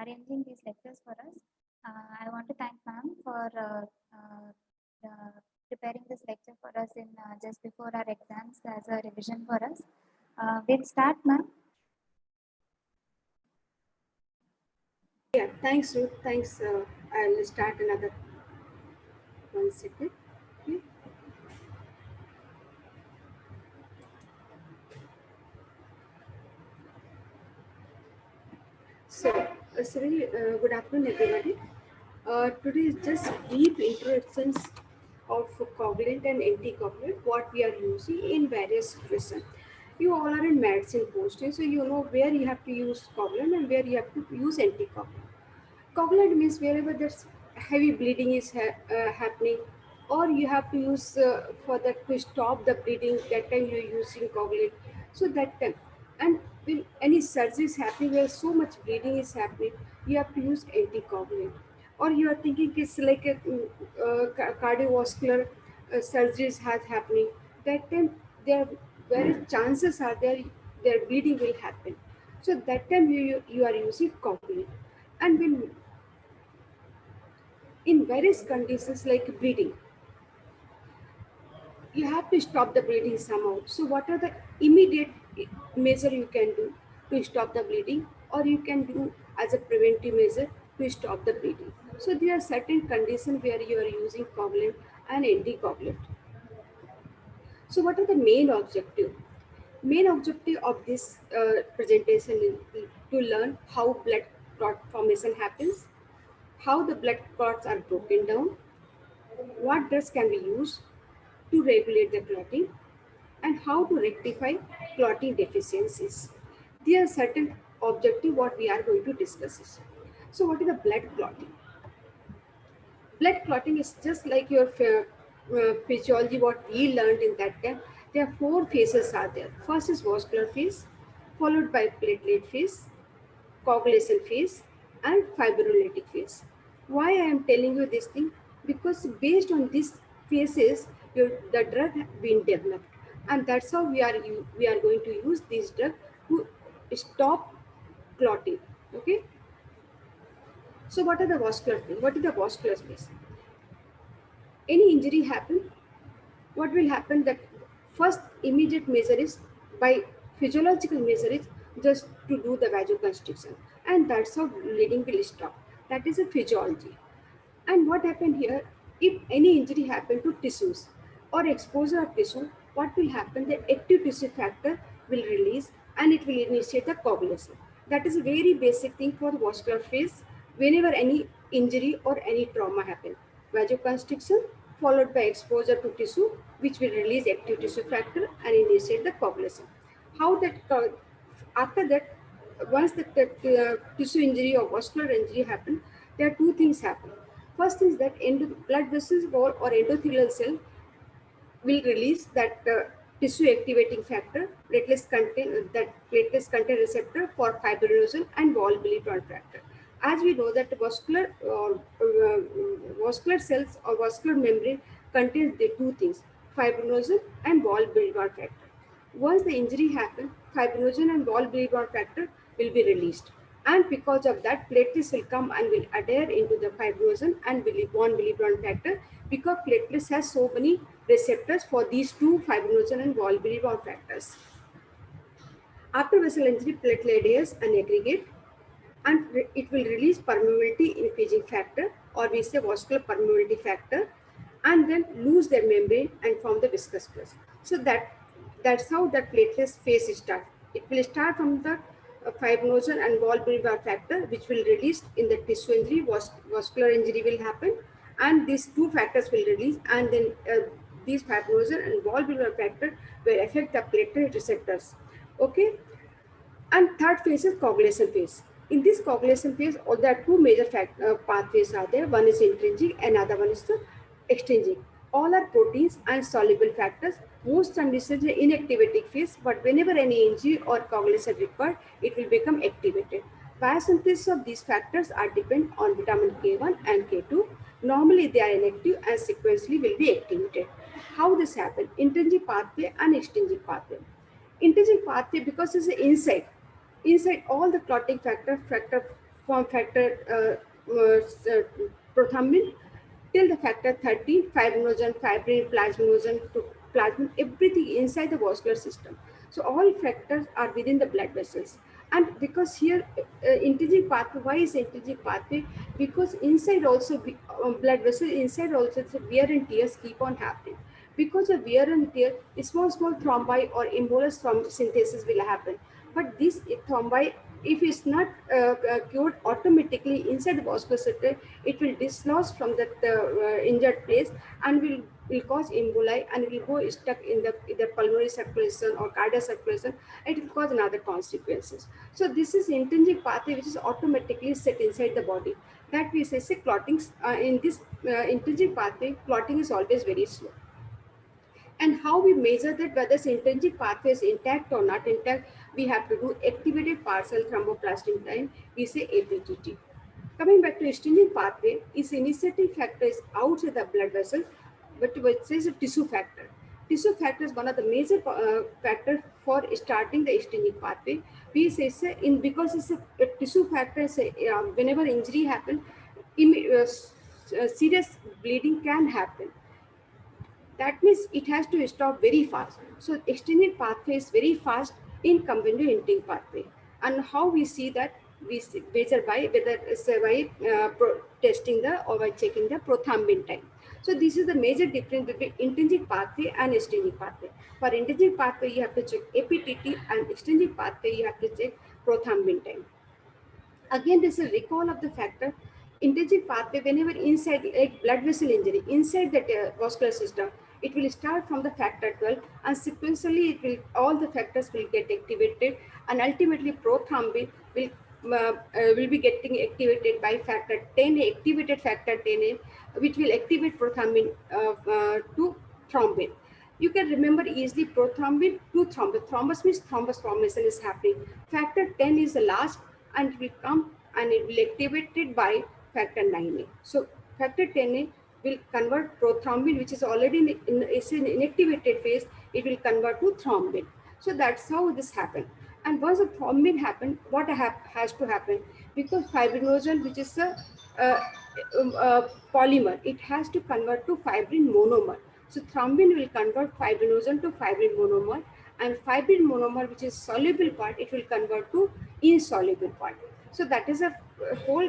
arranging these lectures for us. I want to thank ma'am for preparing this lecture for us in just before our exams as a revision for us. We'll start, ma'am. Yeah, thanks, Ruth. Thanks. I'll start another 1 second. Okay. So, good afternoon, everybody. Today is just brief introductions of covalent and anticoagulant, what we are using in various situations. You all are in medicine post, so you know where you have to use covalent and where you have to use anticoagulant. Coagulant means wherever there's heavy bleeding is happening, or you have to use for that to stop the bleeding. That time you're using coagulant. So that time, and when any surgery is happening where so much bleeding is happening, you have to use anticoagulant. Or you are thinking it's like a cardiovascular surgeries has happening. That time there very chances are there their bleeding will happen. So that time you are using coagulant. And when in various conditions like bleeding, you have to stop the bleeding somehow. So what are the immediate measure you can do to stop the bleeding, or you can do as a preventive measure to stop the bleeding? So there are certain conditions where you are using coagulant and anticoagulant. So what are the main objective? Main objective of this presentation is to learn how blood clot formation happens, how the blood clots are broken down, what drugs can be used to regulate the clotting, and how to rectify clotting deficiencies. There are certain objective what we are going to discuss. So what is the blood clotting? Blood clotting is just like your physiology what we learned in that time. There are four phases are there. First is vascular phase, followed by platelet phase, coagulation phase, and fibrinolytic phase. Why I am telling you this thing? Because based on these phases, the drug been developed, and that's how we are going to use this drug to stop clotting. Okay. So what are the vascular phase? What is the vascular phase? Any injury happen, what will happen that first immediate measure is by physiological measure is just to do the vasoconstriction, and that's how bleeding will stop. That is a physiology. And what happened here, if any injury happen to tissues or exposure of tissue, what will happen, the active tissue factor will release and it will initiate the coagulation. That is a very basic thing for the vascular phase. Whenever any injury or any trauma happen, vasoconstriction followed by exposure to tissue which will release active tissue factor and initiate the coagulation. How that after that, once the tissue injury or vascular injury happen, there are two things happen. First is that blood vessels or endothelial cell will release that tissue activating factor, platelets contain receptor for fibrinogen and wall Billy-Bond factor. As we know that vascular cells or vascular membrane contains the two things, fibrinogen and wall Billy-Bond factor. Once the injury happens, fibrinogen and wall Billy-Bond factor will be released. And because of that, platelets will come and will adhere into the fibrinogen and Billy-Bond factor, because platelets has so many receptors for these two fibrinogen and wall Billy-Bond factors. After vessel injury, platelet adheres and aggregate, and it will release permeability increasing factor, or we say vascular permeability factor, and then lose their membrane and form the viscous plus. So that's how the platelets phase start. It will start from the fibrinogen and wall Billy-Bond factor, which will release in the tissue injury, vascular injury will happen, and these two factors will release, and then these fibrinogen and wall Billy-Bond factor will affect the platelet receptors. Okay. And third phase is coagulation phase. In this coagulation phase, there are two major pathways are there. One is intrinsic, another one is the extrinsic. All are proteins and soluble factors. Most time this is the inactivating phase, but whenever any injury or coagulation required, it will become activated. Biosynthesis of these factors are depend on vitamin K1 and K2. Normally they are inactive and sequentially will be activated. How this happens? Intrinsic pathway and extrinsic pathway. Intrinsic pathway, because it's inside all the clotting factor from factor prothrombin till the factor 13, fibrinogen, fibrin, plasminogen to plasmin, everything inside the vascular system. So all factors are within the blood vessels. And because here intrinsic pathway, why is intrinsic pathway? Because inside also blood vessel inside also it's a wear and tears keep on happening. Because of wear and tear, small thrombi or embolus synthesis will happen. But this thrombi, if it's not cured automatically inside the vascular system, it will dislodge from that injured place and will cause emboli and will go stuck in the either pulmonary circulation or cardiac circulation. It will cause another consequences. So this is intrinsic pathway which is automatically set inside the body. That we say clotting in this intrinsic pathway, clotting is always very slow. And how we measure that whether this intrinsic pathway is intact or not intact, we have to do activated partial thromboplastin time, we say APTT. Coming back to extrinsic pathway, its initiating factor is outside the blood vessel, but which is a tissue factor. Tissue factor is one of the major factors for starting the extrinsic pathway. We say in because it's a tissue factor, whenever injury happens, serious bleeding can happen. That means it has to stop very fast. So extended pathway is very fast in compared to ending pathway. And how we see that, we measure by whether it's by testing the or by checking the prothrombin time. So this is the major difference between intrinsic pathway and extrinsic pathway. For intrinsic pathway, you have to check APTT, and extrinsic pathway, you have to check prothrombin time. Again, this is a recall of the factor. Intrinsic pathway, whenever inside like blood vessel injury, inside the vascular system, it will start from the factor 12 and sequentially it will, all the factors will get activated, and ultimately prothrombin will be getting activated by factor 10, activated factor 10A, which will activate prothrombin to thrombin. You can remember easily prothrombin to thrombus. Thrombus means thrombus formation is happening. Factor 10 is the last and it will come and it will activated by factor 9A. So factor 10A will convert prothrombin, which is already is in inactivated phase, it will convert to thrombin. So that's how this happened. And once the thrombin happen, what has to happen? Because fibrinogen, which is a polymer, it has to convert to fibrin monomer. So thrombin will convert fibrinogen to fibrin monomer, and fibrin monomer, which is soluble part, it will convert to insoluble part. So that is a whole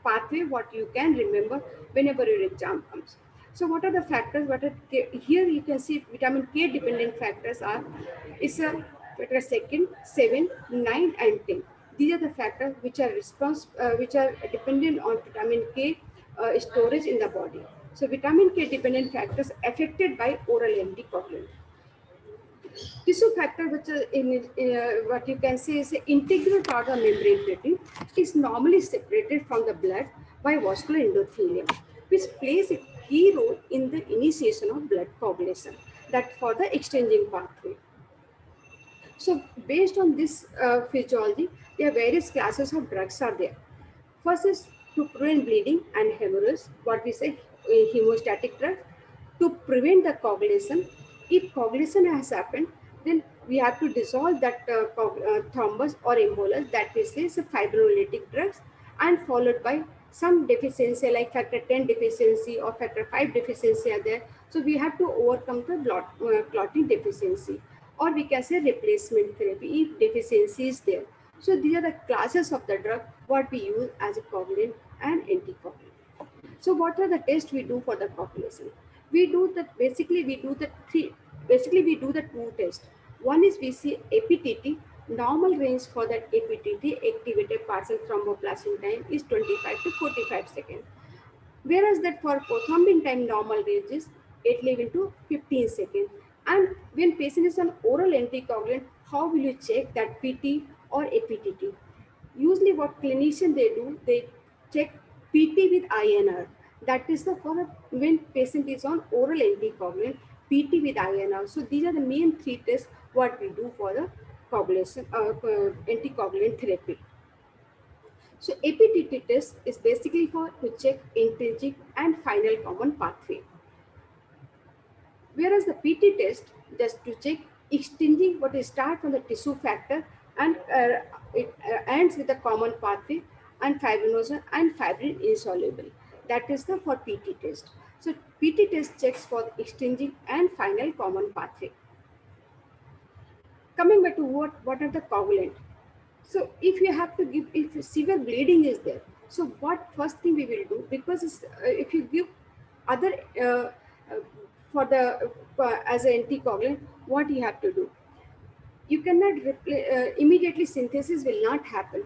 pathway what you can remember whenever your exam comes. So what are the factors? Here you can see vitamin K dependent factors are is a factor second, 7, 9, and 10. These are the factors which are which are dependent on vitamin K storage in the body. So vitamin K dependent factors affected by oral anticoagulant. Tissue factor, which is what you can say is an integral part of membrane protein, is normally separated from the blood by vascular endothelium, which plays a key role in the initiation of blood coagulation, that for the exchanging pathway. So based on this physiology, there are various classes of drugs are there. First is to prevent bleeding and hemorrhage, what we say hemostatic drug, to prevent the coagulation. If coagulation has happened, then we have to dissolve that thrombus or embolus, that we say is a fibrinolytic drugs, and followed by some deficiency like factor 10 deficiency or factor 5 deficiency are there. So we have to overcome the clotting deficiency, or we can say replacement therapy if deficiency is there. So these are the classes of the drug what we use as a coagulant and anticoagulant. So what are the tests we do for the coagulation? We do that basically we do the two tests. One is we see APTT. Normal range for that APTT, activated partial thromboplastin time, is 25 to 45 seconds. Whereas that for prothrombin time normal range is 11 to 15 seconds. And when patient is on oral anticoagulant, how will you check that PT or APTT? Usually what clinician they do, they check PT with INR. That is the for when patient is on oral anticoagulant, PT with INR. So these are the main three tests what we do for the coagulation anticoagulant therapy. So APTT test is basically for to check intrinsic and final common pathway. Whereas the PT test just to check extending what is start from the tissue factor and it ends with a common pathway, and fibrinogen and fibrin insoluble. That is the for PT test. So PT test checks for exchanging and final common pathway. Coming back to what are the coagulant? So if you have to give, if severe bleeding is there, so what first thing we will do, because if you give other for the as an anticoagulant, what you have to do? You cannot immediately synthesis will not happen.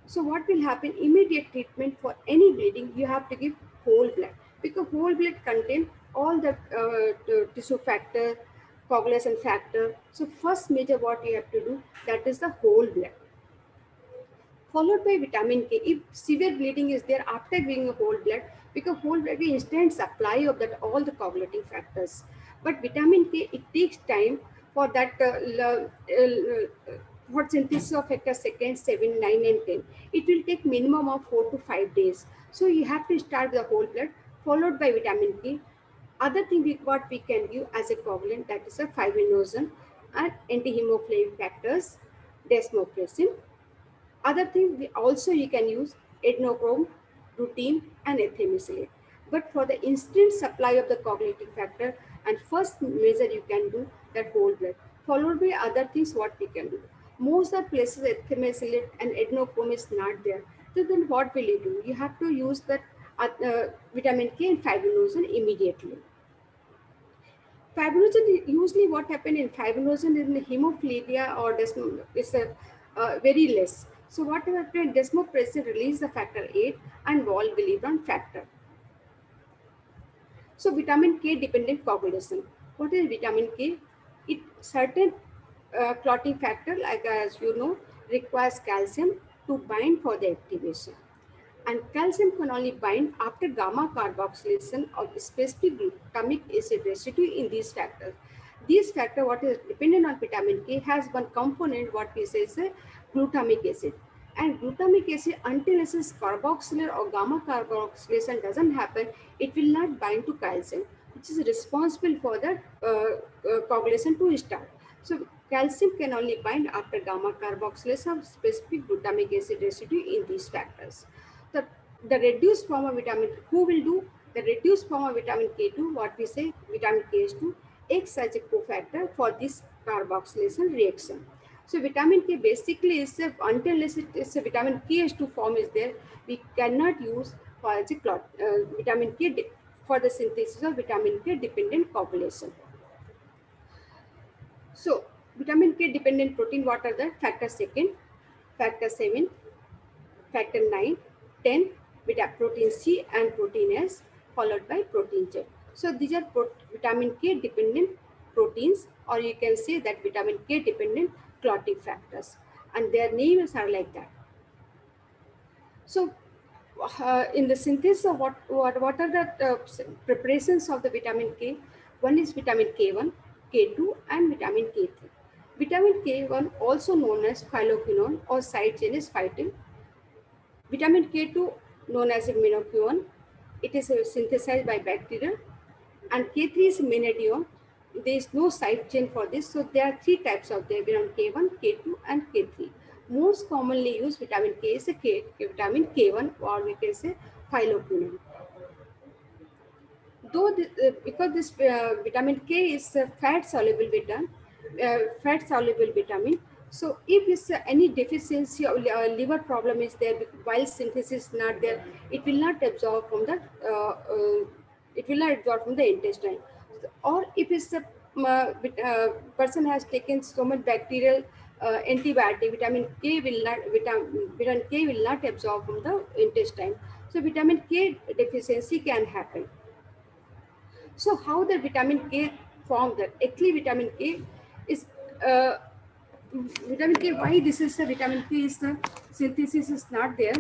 So what will happen? Immediate treatment for any bleeding, you have to give whole blood, because whole blood contain all the tissue factor, coagulation factor. So first major what you have to do, that is the whole blood, followed by vitamin K. If severe bleeding is there after giving a whole blood, because whole blood is instant supply of that all the coagulating factors. But vitamin K, it takes time for that for synthesis of factor second, 7, 9, and 10. It will take minimum of 4 to 5 days. So you have to start with the whole blood, followed by vitamin K. Other thing what we can give as a coagulant, that is a fibrinogen and anti-hemophilic factors, desmopressin. Other things we also you can use adrenochrome, routine, and ethimicillin. But for the instant supply of the coagulating factor, and first measure you can do that whole blood, followed by other things what we can do. Most of the places ethimicillin and adrenochrome is not there. So then what will you do? You have to use that vitamin K and fibrinogen immediately. Fibrinogen, usually what happened in fibrinogen in the hemophilia or is a, very less. So what happened, desmopressin release the factor 8 and Wald-Willebrand factor. So vitamin K dependent coagulation. What is vitamin K? It certain clotting factor, like as you know, requires calcium to bind for the activation. And calcium can only bind after gamma carboxylation of specific glutamic acid residue in these factors. These factor, what is dependent on vitamin K, has one component what we say is a glutamic acid. And glutamic acid, until it is carboxylar or gamma carboxylation doesn't happen, it will not bind to calcium, which is responsible for the coagulation to start. So calcium can only bind after gamma carboxylation of specific glutamic acid residue in these factors. The, the reduced form of vitamin, who will do the reduced form of vitamin K2, what we say vitamin K2, acts as a cofactor for this carboxylation reaction. So vitamin K basically is until it is a vitamin K2 form is there, we cannot use for as a vitamin K for the synthesis of vitamin K dependent coagulation. So vitamin K dependent protein, what are the factor second, factor 7, factor 9, 10, protein C and protein S, followed by protein Z. So these are vitamin K dependent proteins, or you can say that vitamin K dependent clotting factors, and their names are like that. So in the synthesis of what are the preparations of the vitamin K? One is vitamin K1, K2, and vitamin K3. Vitamin K1, also known as phylloquinone or side chain is phytin. Vitamin K2, known as minoquinone, it is synthesized by bacteria, and K3 is menadione. There is no side chain for this, so there are three types of the vitamin K1, K2, and K3. Most commonly used vitamin K is vitamin K1, or we can say phylloquinone. Though because this vitamin K is a fat soluble vitamin, so if it's any deficiency or liver problem is there, while synthesis is not there, it will not absorb from the intestine. Or if it's a person has taken so much bacterial antibiotic, vitamin K will not absorb from the intestine. So vitamin K deficiency can happen. So how the vitamin K formed that? Actually, vitamin K is vitamin K. Why this is the vitamin K is the synthesis is not there.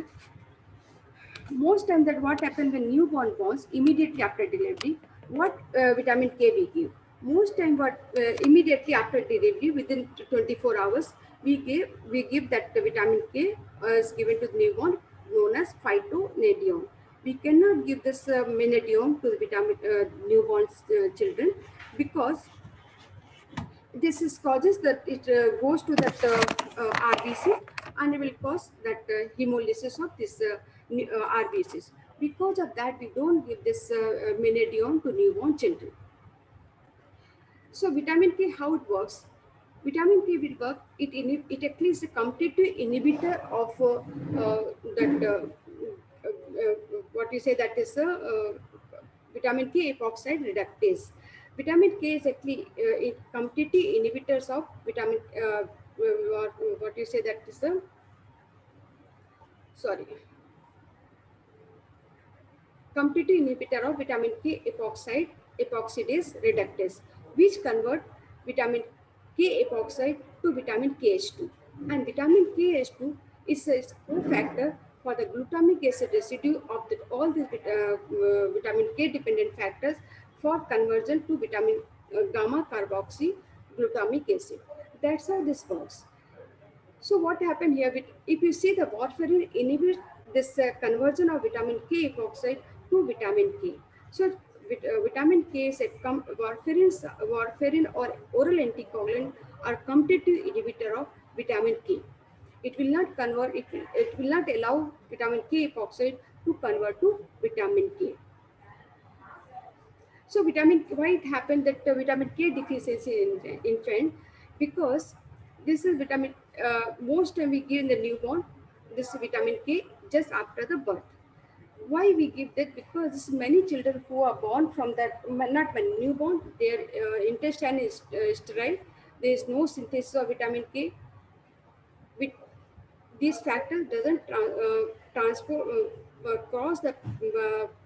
Most time that what happens when newborn borns immediately after delivery, what vitamin K we give? Most time what immediately after delivery within 24 hours we give that the vitamin K is given to the newborn, known as phytonadione. We cannot give this menadione to the vitamin newborn children, because this is causes that it goes to that RBC, and it will cause that hemolysis of this RBCs. Because of that, we don't give this Menadione to newborn children. So vitamin K, how it works? Vitamin K will work. It actually is a competitive inhibitor of that what you say, that is vitamin K epoxide reductase. Vitamin K is actually competitive inhibitors of vitamin. What you say, that is the sorry competitive inhibitor of vitamin K epoxidase reductase, which convert vitamin K epoxide to vitamin KH2. And vitamin KH2 is a cofactor for the glutamic acid residue of all the vitamin K dependent factors for conversion to vitamin gamma carboxy glutamic acid. That's how this works. So what happened here, if you see, the warfarin inhibits this conversion of vitamin K epoxide to vitamin K. So vitamin K is warfarin or oral anticoagulant are competitive inhibitor of vitamin K. It will not convert, it will not allow vitamin K epoxide to convert to vitamin K. So why it happened that vitamin K deficiency in infant? Because this is vitamin, most time we give in the newborn, this vitamin K just after the birth. Why we give that? Because many children who are born from that, not many, newborn, their intestine is sterile. There is no synthesis of vitamin K. With these factors doesn't transport cross the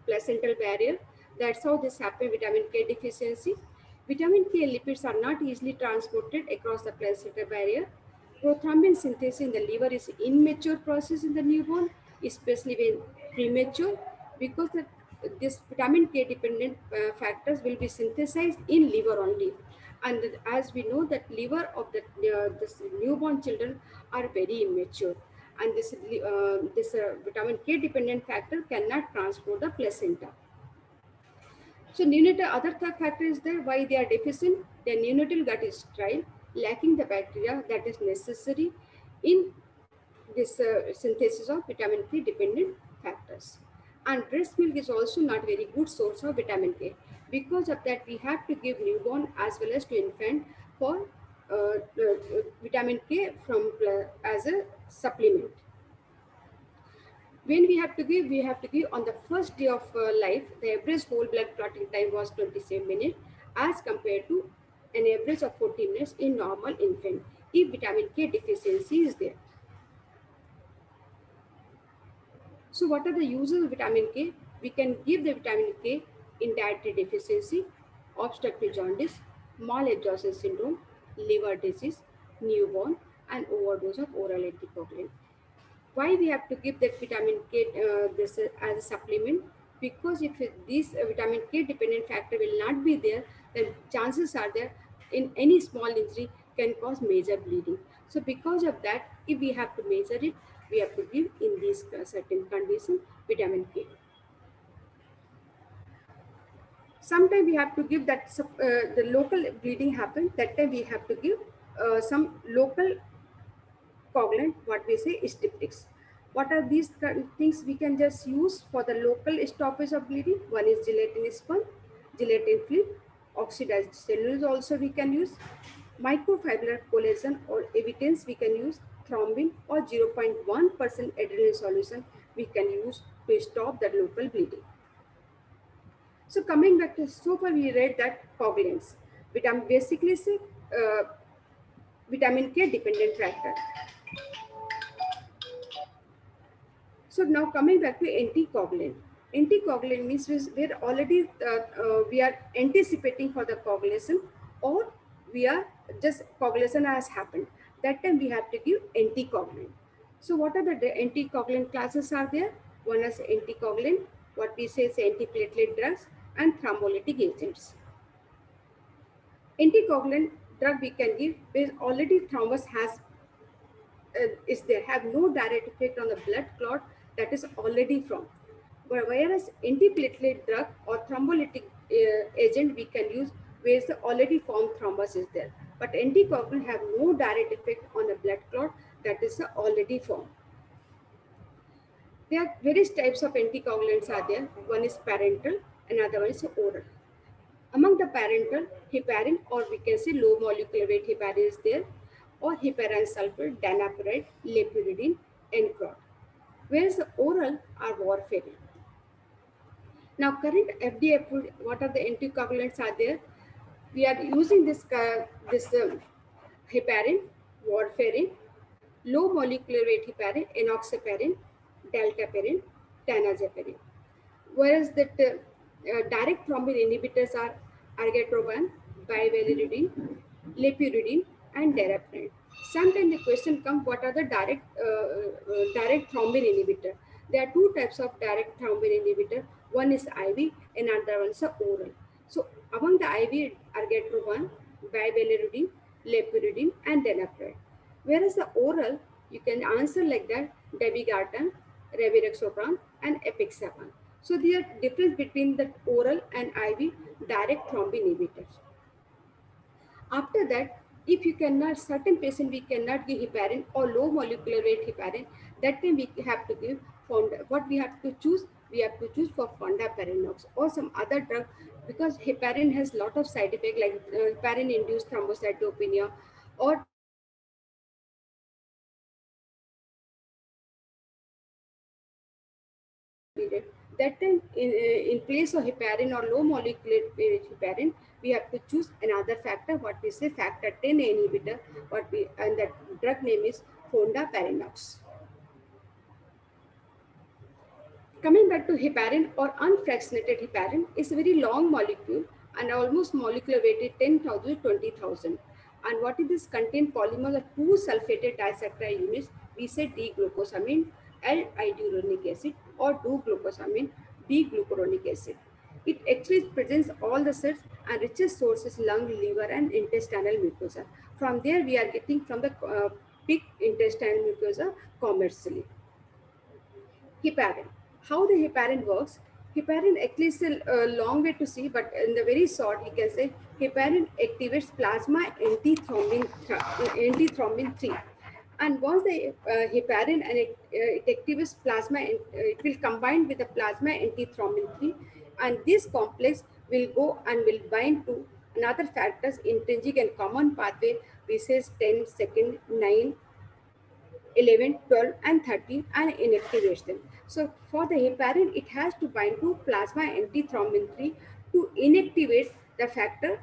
placental barrier. That's how this happens. Vitamin K deficiency. Vitamin K lipids are not easily transported across the placental barrier. Prothrombin synthesis in the liver is immature process in the newborn, especially when premature, because this vitamin K dependent factors will be synthesized in liver only. And as we know that liver of this newborn children are very immature, and this vitamin K dependent factor cannot transport the placenta. So neonatal other factor is there why they are deficient. Their neonatal gut is dry, lacking the bacteria that is necessary in this synthesis of vitamin K dependent factors. And breast milk is also not very good source of vitamin K. Because of that, we have to give newborn as well as to infant for vitamin K from as a supplement. When we have to give on the first day of life. The average whole blood clotting time was 27 minutes as compared to an average of 40 minutes in normal infant if vitamin K deficiency is there. So what are the uses of vitamin K? We can give the vitamin K in dietary deficiency, obstructive jaundice, malabsorption syndrome, liver disease, newborn, and overdose of oral anticoagulant. Why we have to give that vitamin K this as a supplement? Because if this vitamin K dependent factor will not be there, then chances are there in any small injury can cause major bleeding. So because of that, if we have to measure it, we have to give in these certain conditions vitamin K. Sometimes we have to give that the local bleeding happens. That time we have to give some local coagulant, what we say is Stiptix. What are these things we can just use for the local stoppage of bleeding? One is gelatin spun, gelatin flip, oxidized cellulose also we can use, microfibrillated collagen or evidence we can use, thrombin or 0.1% adrenaline solution we can use to stop the local bleeding. So coming back to, so far we read that coagulants, basically say vitamin K dependent factor. So now coming back to anticoagulant. Anticoagulant means we're already we are anticipating for the coagulation, or we are just coagulation has happened. That time we have to give anticoagulant. So what are the anticoagulant classes are there? One is anticoagulant, what we say is antiplatelet drugs, and thrombolytic agents. Anticoagulant drug we can give because already thrombus has is there, have no direct effect on the blood clot that is already formed. But whereas antiplatelet drug or thrombolytic agent we can use where the already formed thrombus is there. But anticoagulant have no direct effect on the blood clot that is already formed. There are various types of anticoagulants are there. One is parenteral, another one is oral. Among the parenteral, heparin, or we can say low molecular weight heparin is there, or heparin sulfate, danapiride, lepidolin, Encrod. Whereas the oral are warfarin. Now, current FDA approved, what are the anticoagulants are there? We are using this heparin, warfarin, low molecular weight heparin, enoxaparin, dalteparin, tanazaparin. Whereas direct thrombin inhibitors are argatroban, bivalirudin, lepidolin, and daraprim. Sometimes the question comes, what are the direct thrombin inhibitor? There are two types of direct thrombin inhibitor. One is IV, and another one is oral. So among the IV, argatroban, bivalirudin, lepidolin, and daraprim. Whereas the oral, you can answer like that: dabigatran, revirexopran, and apixaban. So there are difference between the oral and IV direct thrombin inhibitors. After that, if you cannot, certain patient we cannot give heparin or low molecular weight heparin, that time we have to give fonda. What we have to choose? We have to choose for fondaparinux or some other drug, because heparin has lot of side effect like heparin-induced thrombocytopenia or period. That time, in place of heparin or low molecular heparin, we have to choose another factor, what we say factor 10 inhibitor, and that drug name is fondaparinux. Coming back to heparin or unfractionated heparin, is a very long molecule and almost molecular weight is 10,000 to 20,000. And what is this contain polymers of 2-sulfated disaccharide units? We say D-glucosamine, L-iduronate acid, or 2-glucosamine, D-glucuronic acid. It actually presents all the cells and richest sources lung, liver, and intestinal mucosa. From there, we are getting from the pig intestinal mucosa commercially. Heparin. How the heparin works? Heparin at least a long way to see, but in the very short, we can say heparin activates plasma antithrombin 3. And once the heparin and it activates plasma, it will combine with the plasma antithrombin 3, and this complex will go and will bind to another factors intrinsic and common pathway, which is 10, second, 9, 11, 12, and 13, and inactivates them. So for the heparin, it has to bind to plasma antithrombin 3 to inactivate the factor,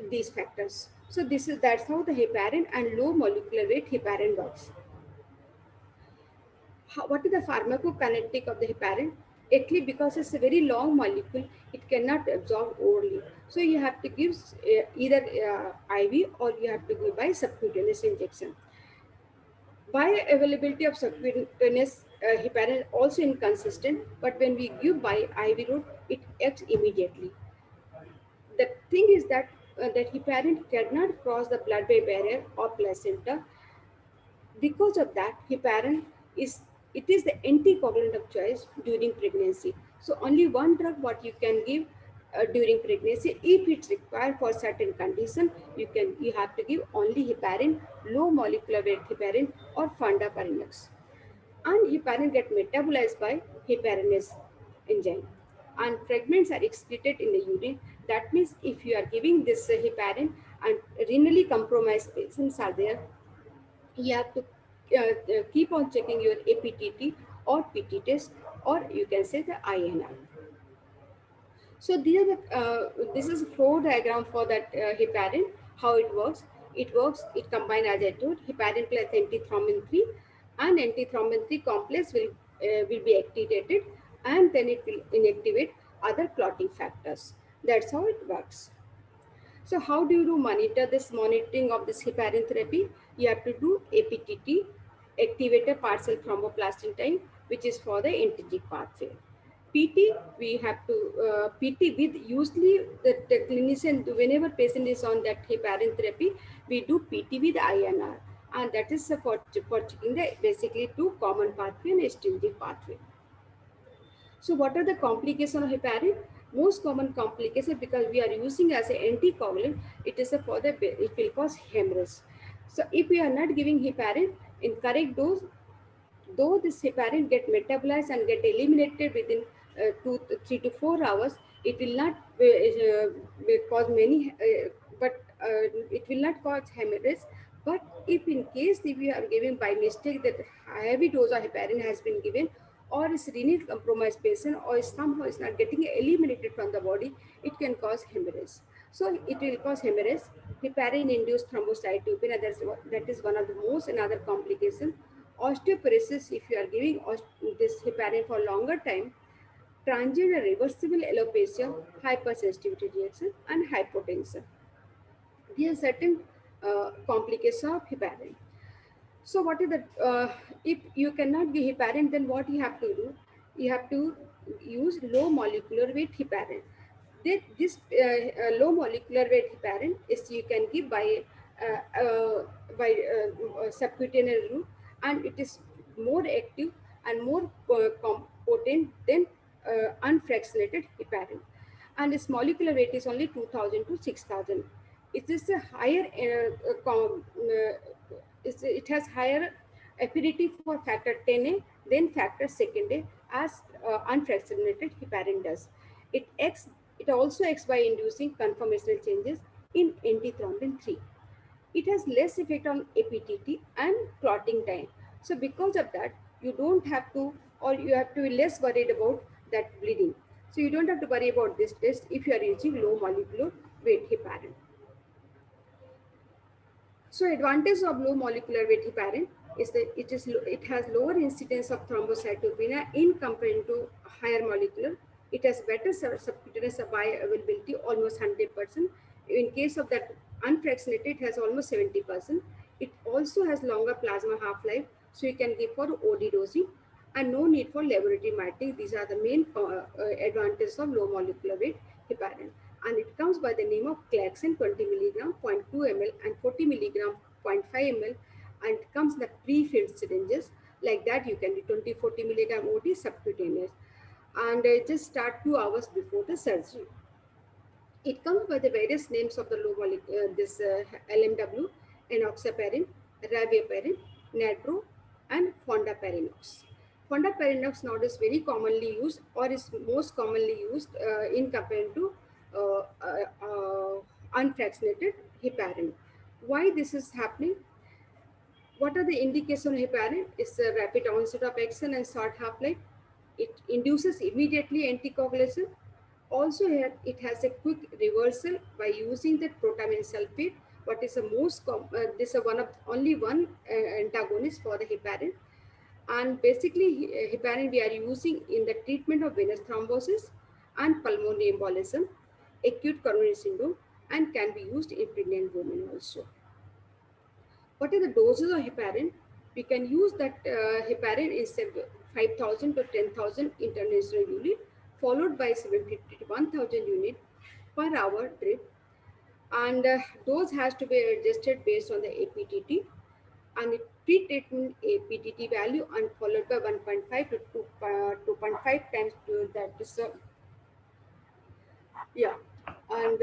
these factors. So that's how the heparin and low molecular weight heparin works. What is the pharmacokinetic of the heparin? Actually, because it's a very long molecule, it cannot absorb orally. So you have to give either IV or you have to give by subcutaneous injection. Bioavailability of subcutaneous heparin also inconsistent, but when we give by IV route, it acts immediately. The thing is that heparin cannot cross the blood-brain barrier or placenta. Because of that, heparin is the anticoagulant of choice during pregnancy. So only one drug what you can give during pregnancy. If it's required for certain condition, you have to give only heparin, low molecular weight heparin, or fondaparinux. And heparin get metabolized by heparinase enzyme, and fragments are excreted in the urine. That means if you are giving this heparin and renally compromised patients are there, you have to keep on checking your APTT or PT test, or you can say the INR. So this is a flow diagram for that heparin, how it works. It combines, as I told, heparin plus antithrombin 3, and antithrombin 3 complex will be activated, and then it will inactivate other clotting factors. That's how it works. So how do you monitor this monitoring of this heparin therapy? You have to do APTT, activator partial thromboplastin time, which is for the intrinsic pathway. PT, we have to PT with usually the clinician, whenever patient is on that heparin therapy, we do PT with INR, and that is for checking the basically two common pathway and extrinsic pathway. So what are the complications of heparin? Most common complication, because we are using as an anticoagulant, it will cause hemorrhage. So if we are not giving heparin, in correct dose, though this heparin get metabolized and get eliminated within 3 to 4 hours, it will not cause many, it will not cause hemorrhage. But in case if you are giving by mistake that heavy dose of heparin has been given, or is renal compromised patient, or somehow is not getting eliminated from the body, it can cause hemorrhage. So it will cause hemorrhage. Heparin-induced thrombocytopenia, that is one of the most another complication. Osteoporosis, if you are giving this heparin for longer time, transient and reversible alopecia, hypersensitivity reaction, and hypotension. These are certain complications of heparin. So what is the, if you cannot give heparin, then what you have to do? You have to use low molecular weight heparin. This low molecular weight heparin is you can give by subcutaneous route, and it is more active and more potent than unfractionated heparin. And its molecular weight is only 2000 to 6000. It is a higher it has higher affinity for factor 10A than factor 2A, as unfractionated heparin does. It acts. It also acts by inducing conformational changes in antithrombin 3. It has less effect on APTT and clotting time. So because of that, you don't have to, or you have to be less worried about that bleeding. So you don't have to worry about this test if you are using low molecular weight heparin. So advantage of low molecular weight heparin is that it has lower incidence of thrombocytopenia in comparison to higher molecular. It has better subcutaneous bioavailability, almost 100%. In case of that unfractionated, it has almost 70%. It also has longer plasma half-life, so you can give for OD dosing, and no need for laboratory monitoring. These are the main advantages of low molecular weight heparin. And it comes by the name of Claxin 20 milligram 0.2 ml and 40 milligram 0.5 ml, and it comes in the pre-filled syringes. Like that, you can do 20-40 milligram OD subcutaneous, and just start 2 hours before the surgery. It comes by the various names of the low molecular, this LMW, enoxaparin, ribavirin, natro, and fondaparinux. Fondaparinux now is very commonly used, or is most commonly used in comparison to unfractionated heparin. Why this is happening? What are the indications of heparin? It's a rapid onset of action and short half-life. It induces immediately anticoagulation. Also, here it has a quick reversal by using the protamine sulfate. What is the most this is one of only one antagonist for the heparin. And basically, heparin we are using in the treatment of venous thrombosis and pulmonary embolism, acute coronary syndrome, and can be used in pregnant women also. What are the doses of heparin? We can use that heparin is 5,000 to 10,000 international unit, followed by 750 to 1,000 unit per hour drip, and dose has to be adjusted based on the APTT, and pre-treatment APTT value, and followed by 1.5 to 2.5 times to that is yeah. And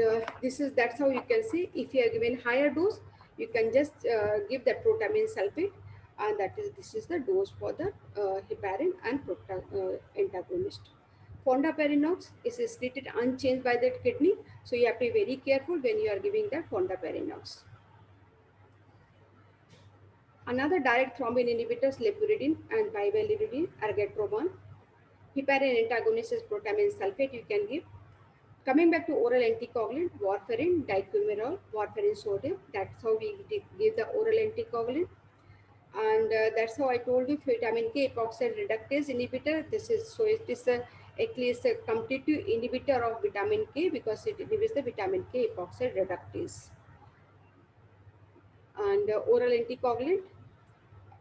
that's how you can see. If you are given higher dose, you can just give the protamine sulfate, and this is the dose for the heparin and antagonist. Fondaparinux is treated unchanged by the kidney, so you have to be very careful when you are giving the fondaparinux. Another direct thrombin inhibitors, lepidolin and bivalirudin, argatroban. Heparin antagonist is protamine sulfate you can give. Coming back to oral anticoagulant, warfarin, dicumarol, warfarin sodium. That's how we give the oral anticoagulant. And that's how I told you vitamin K epoxide reductase inhibitor. It is actually a competitive inhibitor of vitamin K because it inhibits the vitamin K epoxide reductase. And oral anticoagulant,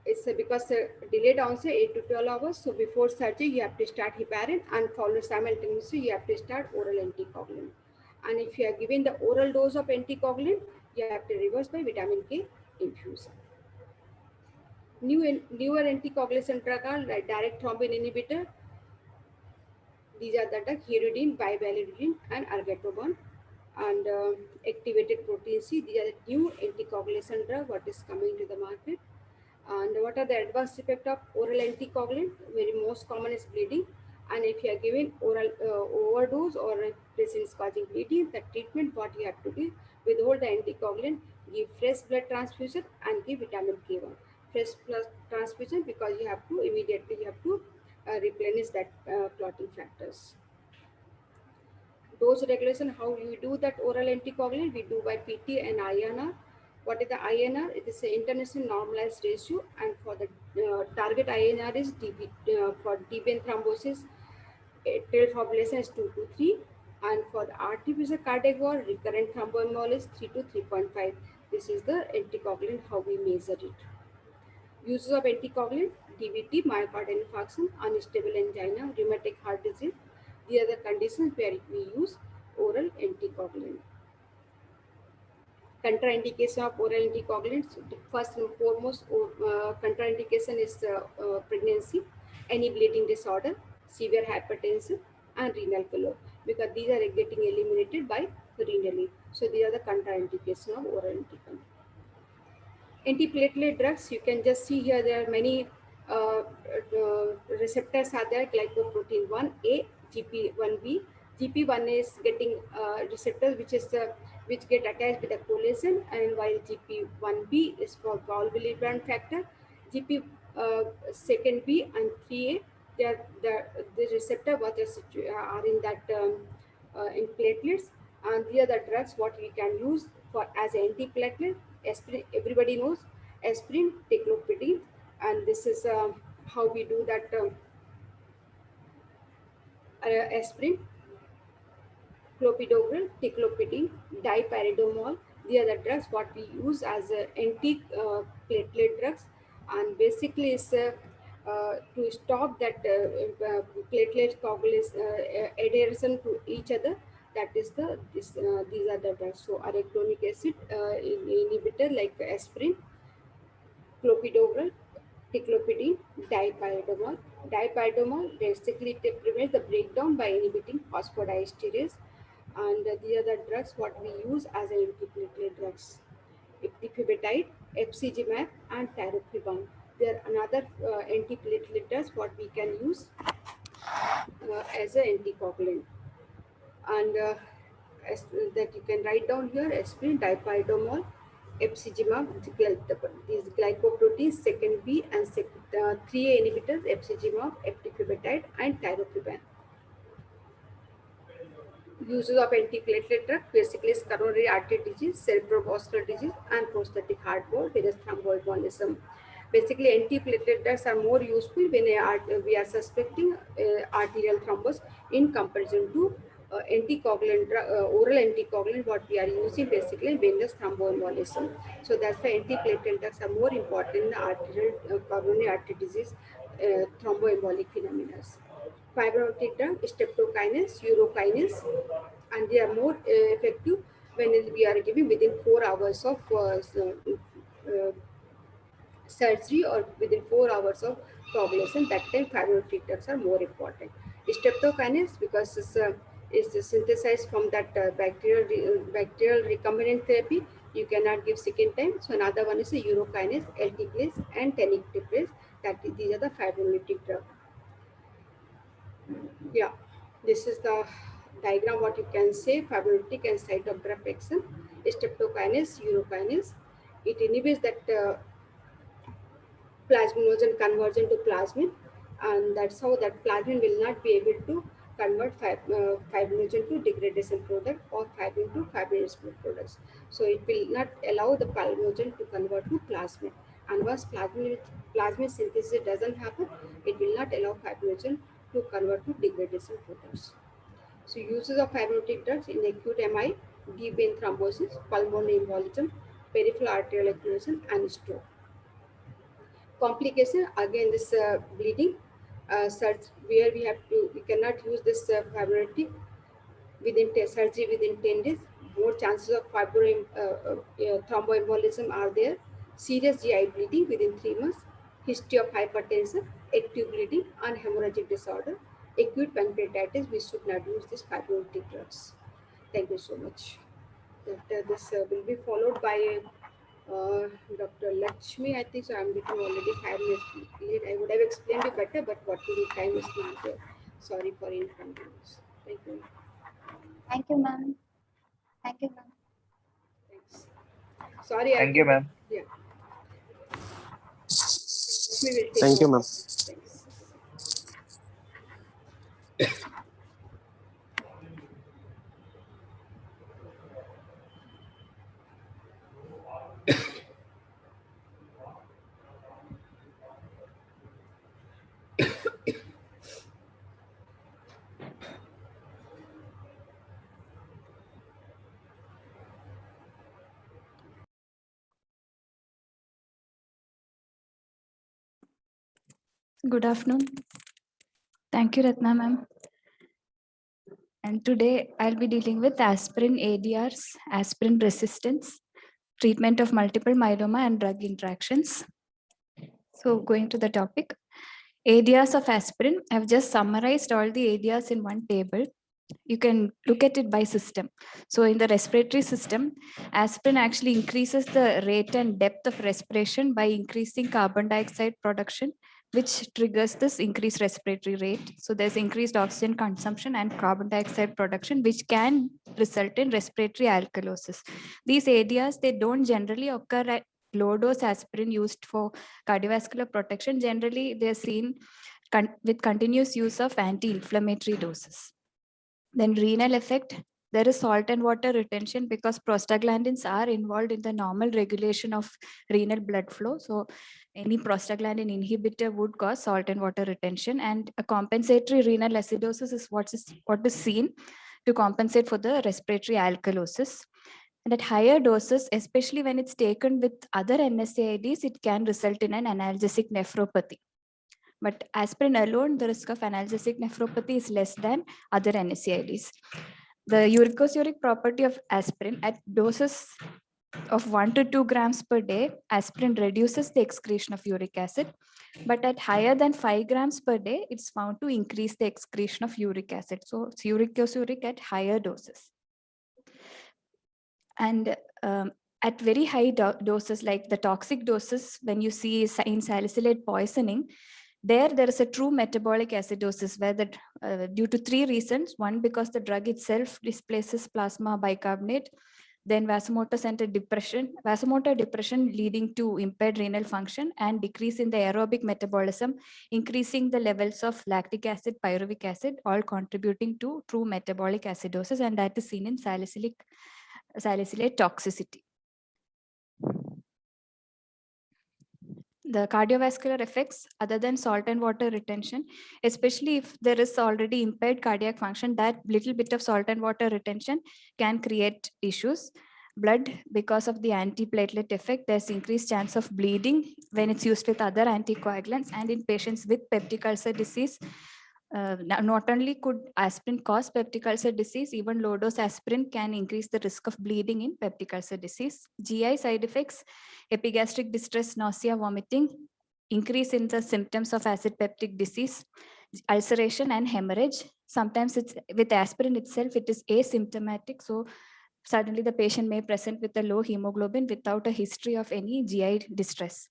it's because delayed onset 8 to 12 hours. So before surgery, you have to start heparin, and follow simultaneously, you have to start oral anticoagulant. And if you are given the oral dose of anticoagulant, you have to reverse by vitamin K infusion. Newer anticoagulation drug are like direct thrombin inhibitor. These are the drug hirudin, bivalirudin, and argatroban. And activated protein C. These are the new anticoagulation drug what is coming to the market. And what are the adverse effect of oral anticoagulant? Very most common is bleeding. And if you are given oral overdose or a patient is causing bleeding, the treatment what you have to do, withhold the anticoagulant, give fresh blood transfusion and give vitamin K1. Fresh blood transfusion because you have to immediately you have to replenish that clotting factors. Dose regulation, how you do that oral anticoagulant, we do by PT and INR. What is the INR? It is an international normalized ratio, and for the target INR is DB, for deep vein thrombosis, atrial fibrillation is 2 to 3, and for the artificial cardiac wall, recurrent thromboembolism is 3 to 3.5. This is the anticoagulant, how we measure it. Uses of anticoagulant, DVT, myocardial infarction, unstable angina, rheumatic heart disease. These are the conditions where we use oral anticoagulant. Contraindication of oral anticoagulants. First and foremost, contraindication is pregnancy, any bleeding disorder, severe hypertension, and renal failure, because these are getting eliminated by renally. So these are the contraindication of oral anticoagulant. Antiplatelet drugs, you can just see here there are many receptors are there, glycoprotein 1A, GP1B. GP1 is getting receptors which is which get attached with the collagen, and while GP1B is for valvular factor. GP second B and 3A, they are the receptor what are in that in platelets, and here the drugs what we can use for as antiplatelet. Aspirin, everybody knows aspirin, ticlopidine, and this is how we do that aspirin, clopidogrel, ticlopidine, dipyridamole. These are the drugs what we use as anti-platelet drugs, and basically is to stop that platelet coagulation adhesion to each other. That is these are the drugs. So arachidonic acid inhibitor like aspirin, clopidogrel, ticlopidine, dipyridamole. Dipyridamole basically prevents the breakdown by inhibiting phosphodiesterase, and these are the drugs what we use as antiplatelet drugs. Eptifibatide, efzimumab, and tirofiban. They are another antiplatelet drugs what we can use as an anticoagulant. And that you can write down here: aspirin, dipyridamole, efzimumab, these glycoproteins, second B and 3A inhibitors, efzimumab, eptifibatide, and tirofiban. Uses of antiplatelet drug basically is coronary artery disease, cerebrovascular disease, and prosthetic heart valve, venous thromboembolism. Basically, antiplatelet drugs are more useful when we are suspecting arterial thrombus in comparison to oral anticoagulant what we are using basically venous thromboembolism. So that's why antiplatelet drugs are more important in arterial coronary artery disease thromboembolic phenomena. Fibrotic drug, streptokinase, urokinase, and they are more effective when we are giving within 4 hours of surgery or within 4 hours of coagulation. That time fibrotic drugs are more important. Streptokinase because it's synthesized from that bacterial recombinant therapy. You cannot give second time. So another one is a urokinase, alteplase, and tenecteplase. These are the fibrolytic drugs. Yeah, this is the diagram what you can say fibrolytic and site of drug action. Streptokinase, urokinase. It inhibits that plasminogen conversion to plasmin, and that's how that plasmin will not be able to convert fibrinogen to degradation product or fibrin to fibrinogen products. So it will not allow the fibrinogen to convert to plasmin. And once plasmin synthesis doesn't happen, it will not allow fibrinogen to convert to degradation products. So uses of fibrinotic drugs in acute MI, deep vein thrombosis, pulmonary embolism, peripheral arterial occlusion, and stroke. Complication, again this bleeding, such where we cannot use this fibrinotic within surgery within 10 days. More chances of thromboembolism are there. Serious GI bleeding within 3 months. History of hypertension, active bleeding, and hemorrhagic disorder. Acute pancreatitis, we should not use these fibrinotic drugs. Thank you so much. This will be followed by Dr. Lakshmi, I think so. I'm getting already 5 minutes late. I would have explained it better, but what to do? Time is limited. Sorry for inconvenience. Thank you. Thank you, ma'am. Thank you, ma'am. Thanks. Sorry, I Thank you, could. ma'am. Yeah. Lakshmi will take Thank you, over. ma'am. Thanks. Good afternoon. Thank you, Ratna ma'am. And today I'll be dealing with aspirin ADRs, aspirin resistance, treatment of multiple myeloma and drug interactions. So going to the topic, ADRs of aspirin. I've just summarized all the ADRs in one table. You can look at it by system. So in the respiratory system, aspirin actually increases the rate and depth of respiration by increasing carbon dioxide production, which triggers this increased respiratory rate. So there's increased oxygen consumption and carbon dioxide production, which can result in respiratory alkalosis. These ADRs, they don't generally occur at low dose aspirin used for cardiovascular protection. Generally, they're seen with continuous use of anti-inflammatory doses. Then renal effect, there is salt and water retention because prostaglandins are involved in the normal regulation of renal blood flow. So any prostaglandin inhibitor would cause salt and water retention, and a compensatory renal acidosis is what is seen to compensate for the respiratory alkalosis. And at higher doses, especially when it's taken with other NSAIDs, it can result in an analgesic nephropathy. But aspirin alone, the risk of analgesic nephropathy is less than other NSAIDs. The uricosuric property of aspirin at doses of 1 to 2 grams per day, aspirin reduces the excretion of uric acid. But at higher than 5 grams per day, it's found to increase the excretion of uric acid. So it's uricosuric at higher doses. And at very high doses, like the toxic doses, when you see in salicylate poisoning, there is a true metabolic acidosis where due to 3 reasons. One, because the drug itself displaces plasma bicarbonate, then vasomotor depression leading to impaired renal function and decrease in the aerobic metabolism, increasing the levels of lactic acid, pyruvic acid, all contributing to true metabolic acidosis, and that is seen in salicylate toxicity. The cardiovascular effects, other than salt and water retention, especially if there is already impaired cardiac function, that little bit of salt and water retention can create issues. Blood, because of the antiplatelet effect, there's increased chance of bleeding when it's used with other anticoagulants, and in patients with peptic ulcer disease. Not only could aspirin cause peptic ulcer disease, even low dose aspirin can increase the risk of bleeding in peptic ulcer disease. GI side effects, epigastric distress, nausea, vomiting, increase in the symptoms of acid peptic disease, ulceration and hemorrhage. Sometimes it's with aspirin itself, it is asymptomatic. So suddenly the patient may present with a low hemoglobin without a history of any GI distress.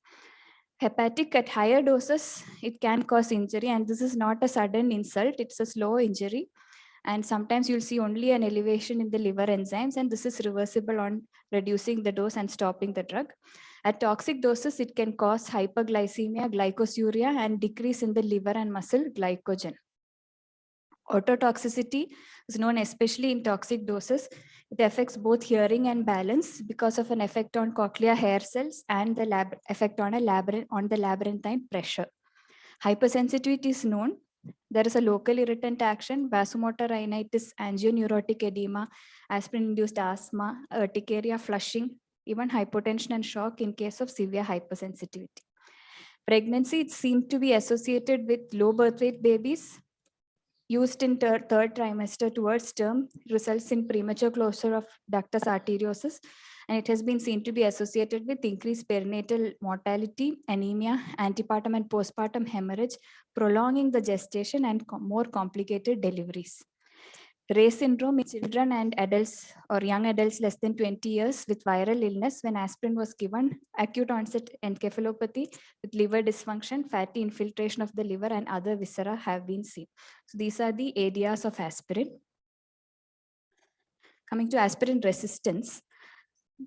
Hepatic at higher doses, it can cause injury, and this is not a sudden insult, it's a slow injury. And sometimes you'll see only an elevation in the liver enzymes, and this is reversible on reducing the dose and stopping the drug. At toxic doses, it can cause hyperglycemia, glycosuria, and decrease in the liver and muscle glycogen. Ototoxicity is known especially in toxic doses. It affects both hearing and balance because of an effect on cochlear hair cells and the effect on the labyrinthine pressure. Hypersensitivity is known. There is a local irritant action, vasomotor rhinitis, angioneurotic edema, aspirin-induced asthma, urticaria, flushing, even hypotension and shock in case of severe hypersensitivity. Pregnancy, it seemed to be associated with low birth weight babies. Used in third trimester towards term, results in premature closure of ductus arteriosus, and it has been seen to be associated with increased perinatal mortality, anemia, antepartum and postpartum hemorrhage, prolonging the gestation and more complicated deliveries. Reye syndrome in children and adults or young adults less than 20 years with viral illness when aspirin was given, acute onset encephalopathy with liver dysfunction, fatty infiltration of the liver and other viscera have been seen. So these are the ADRs of aspirin. Coming to aspirin resistance.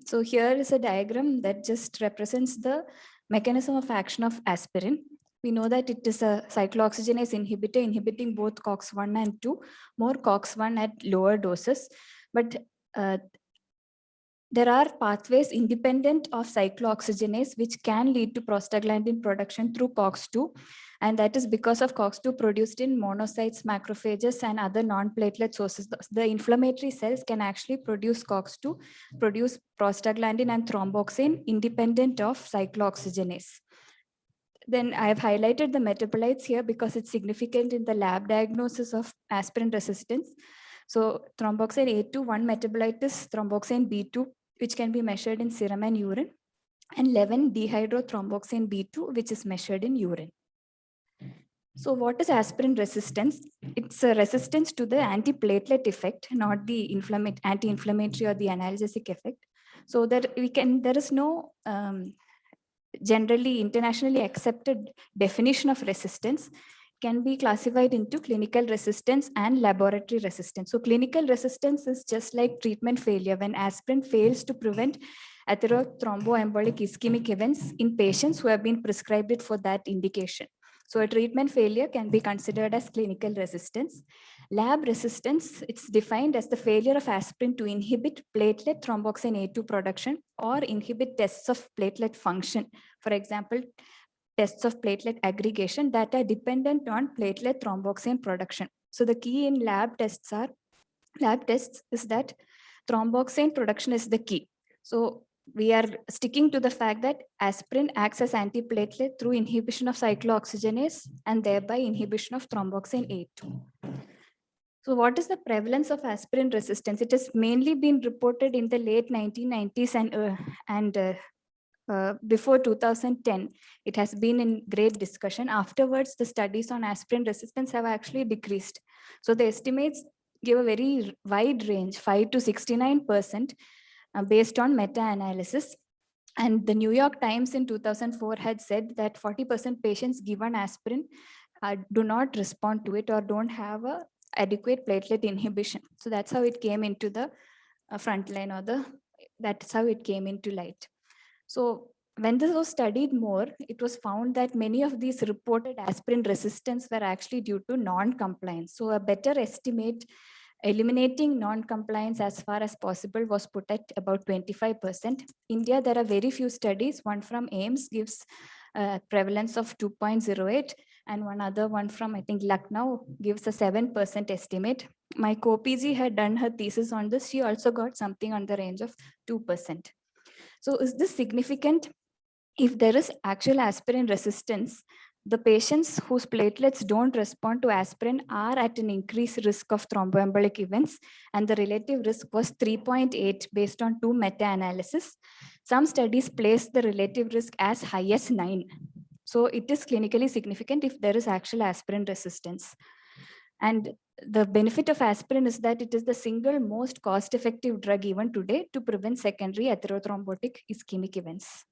So here is a diagram that just represents the mechanism of action of aspirin. We know that it is a cyclooxygenase inhibitor inhibiting both COX-1 and 2, more COX-1 at lower doses. But there are pathways independent of cyclooxygenase which can lead to prostaglandin production through COX-2. And that is because of COX-2 produced in monocytes, macrophages, and other non-platelet sources. The inflammatory cells can actually produce COX-2, produce prostaglandin and thromboxane independent of cyclooxygenase. Then I have highlighted the metabolites here because it's significant in the lab diagnosis of aspirin resistance. So thromboxane A2, one metabolite is thromboxane B2, which can be measured in serum and urine, and 11-dehydrothromboxane B2, which is measured in urine. So what is aspirin resistance? It's a resistance to the antiplatelet effect, not the anti-inflammatory or the analgesic effect. So that there is no generally internationally accepted definition of resistance. Can be classified into clinical resistance and laboratory resistance. So clinical resistance is just like treatment failure when aspirin fails to prevent atherothromboembolic ischemic events in patients who have been prescribed it for that indication. So a treatment failure can be considered as clinical resistance. Lab resistance, it's defined as the failure of aspirin to inhibit platelet thromboxane A2 production or inhibit tests of platelet function. For example, tests of platelet aggregation that are dependent on platelet thromboxane production. So the key in lab tests is that thromboxane production is the key. So we are sticking to the fact that aspirin acts as antiplatelet through inhibition of cyclooxygenase and thereby inhibition of thromboxane A2. So what is the prevalence of aspirin resistance? It has mainly been reported in the late 1990s and before 2010. It has been in great discussion. Afterwards, the studies on aspirin resistance have actually decreased. So the estimates give a very wide range, 5 to 69%, based on meta-analysis. And the New York Times in 2004 had said that 40% patients given aspirin do not respond to it or don't have a adequate platelet inhibition. So that's how it came into the front line, or that's how it came into light. So when this was studied more, it was found that many of these reported aspirin resistance were actually due to non-compliance. So a better estimate eliminating non-compliance as far as possible was put at about 25%. India, there are very few studies. One from AIIMS gives a prevalence of 2.08, and one other one from, I think, Lucknow gives a 7% estimate. My co-PG had done her thesis on this. She also got something on the range of 2%. So is this significant? If there is actual aspirin resistance, the patients whose platelets don't respond to aspirin are at an increased risk of thromboembolic events, and the relative risk was 3.8 based on 2 meta-analysis. Some studies place the relative risk as high as 9. So it is clinically significant if there is actual aspirin resistance. And the benefit of aspirin is that it is the single most cost-effective drug even today to prevent secondary atherothrombotic ischemic events.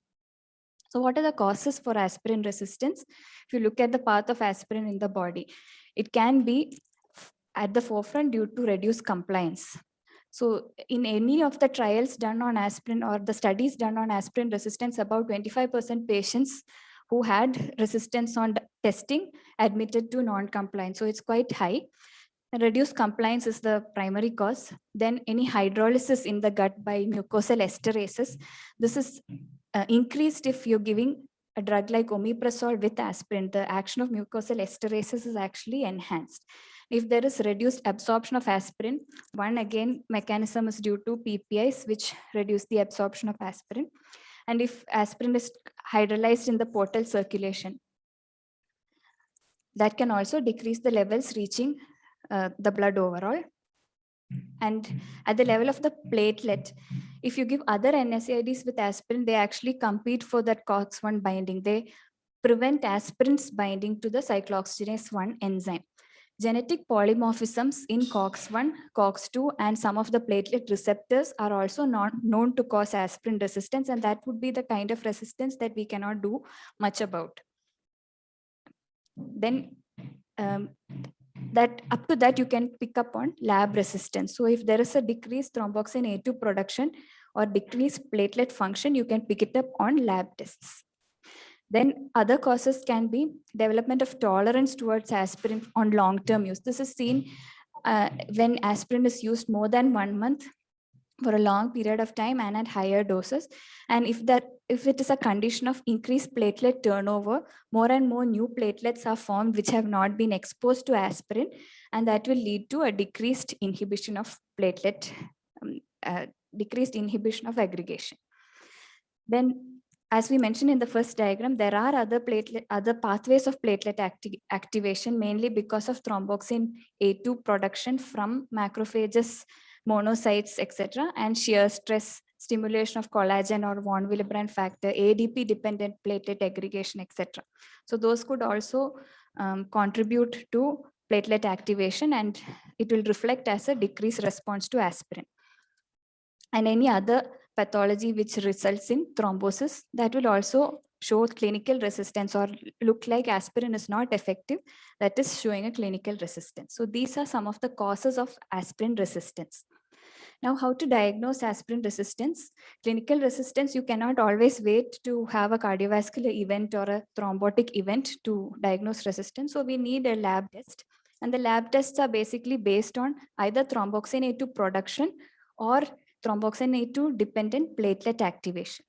So what are the causes for aspirin resistance? If you look at the path of aspirin in the body, it can be at the forefront due to reduced compliance. So in any of the trials done on aspirin or the studies done on aspirin resistance, about 25% patients who had resistance on testing admitted to non-compliance. So it's quite high. Reduced compliance is the primary cause. Then any hydrolysis in the gut by mucosal esterases. This is increased if you're giving a drug like omeprazole with aspirin. The action of mucosal esterases is actually enhanced. If there is reduced absorption of aspirin, one again mechanism is due to PPIs, which reduce the absorption of aspirin. And if aspirin is hydrolyzed in the portal circulation, that can also decrease the levels reaching the blood overall. And at the level of the platelet, if you give other NSAIDs with aspirin, they actually compete for that COX-1 binding. They prevent aspirin's binding to the cyclooxygenase 1 enzyme. Genetic polymorphisms in COX-1, COX-2, and some of the platelet receptors are also not known to cause aspirin resistance, and that would be the kind of resistance that we cannot do much about. Then that up to that you can pick up on lab resistance. So if there is a decreased thromboxane A2 production or decreased platelet function, you can pick it up on lab tests. Then other causes can be development of tolerance towards aspirin on long-term use. This is seen when aspirin is used more than 1 month for a long period of time and at higher doses. And if it is a condition of increased platelet turnover, more and more new platelets are formed which have not been exposed to aspirin, and that will lead to a decreased inhibition of platelet, decreased inhibition of aggregation. Then, as we mentioned in the first diagram, there are other pathways of platelet activation, mainly because of thromboxane A2 production from macrophages, monocytes, etc., and shear stress, stimulation of collagen or von Willebrand factor, ADP dependent platelet aggregation, etc. So those could also contribute to platelet activation, and it will reflect as a decreased response to aspirin. And any other pathology which results in thrombosis, that will also show clinical resistance or look like aspirin is not effective, that is showing a clinical resistance. So these are some of the causes of aspirin resistance. Now, how to diagnose aspirin resistance? Clinical resistance, you cannot always wait to have a cardiovascular event or a thrombotic event to diagnose resistance. So we need a lab test. And the lab tests are basically based on either thromboxane A2 production or thromboxane A2 dependent platelet activation.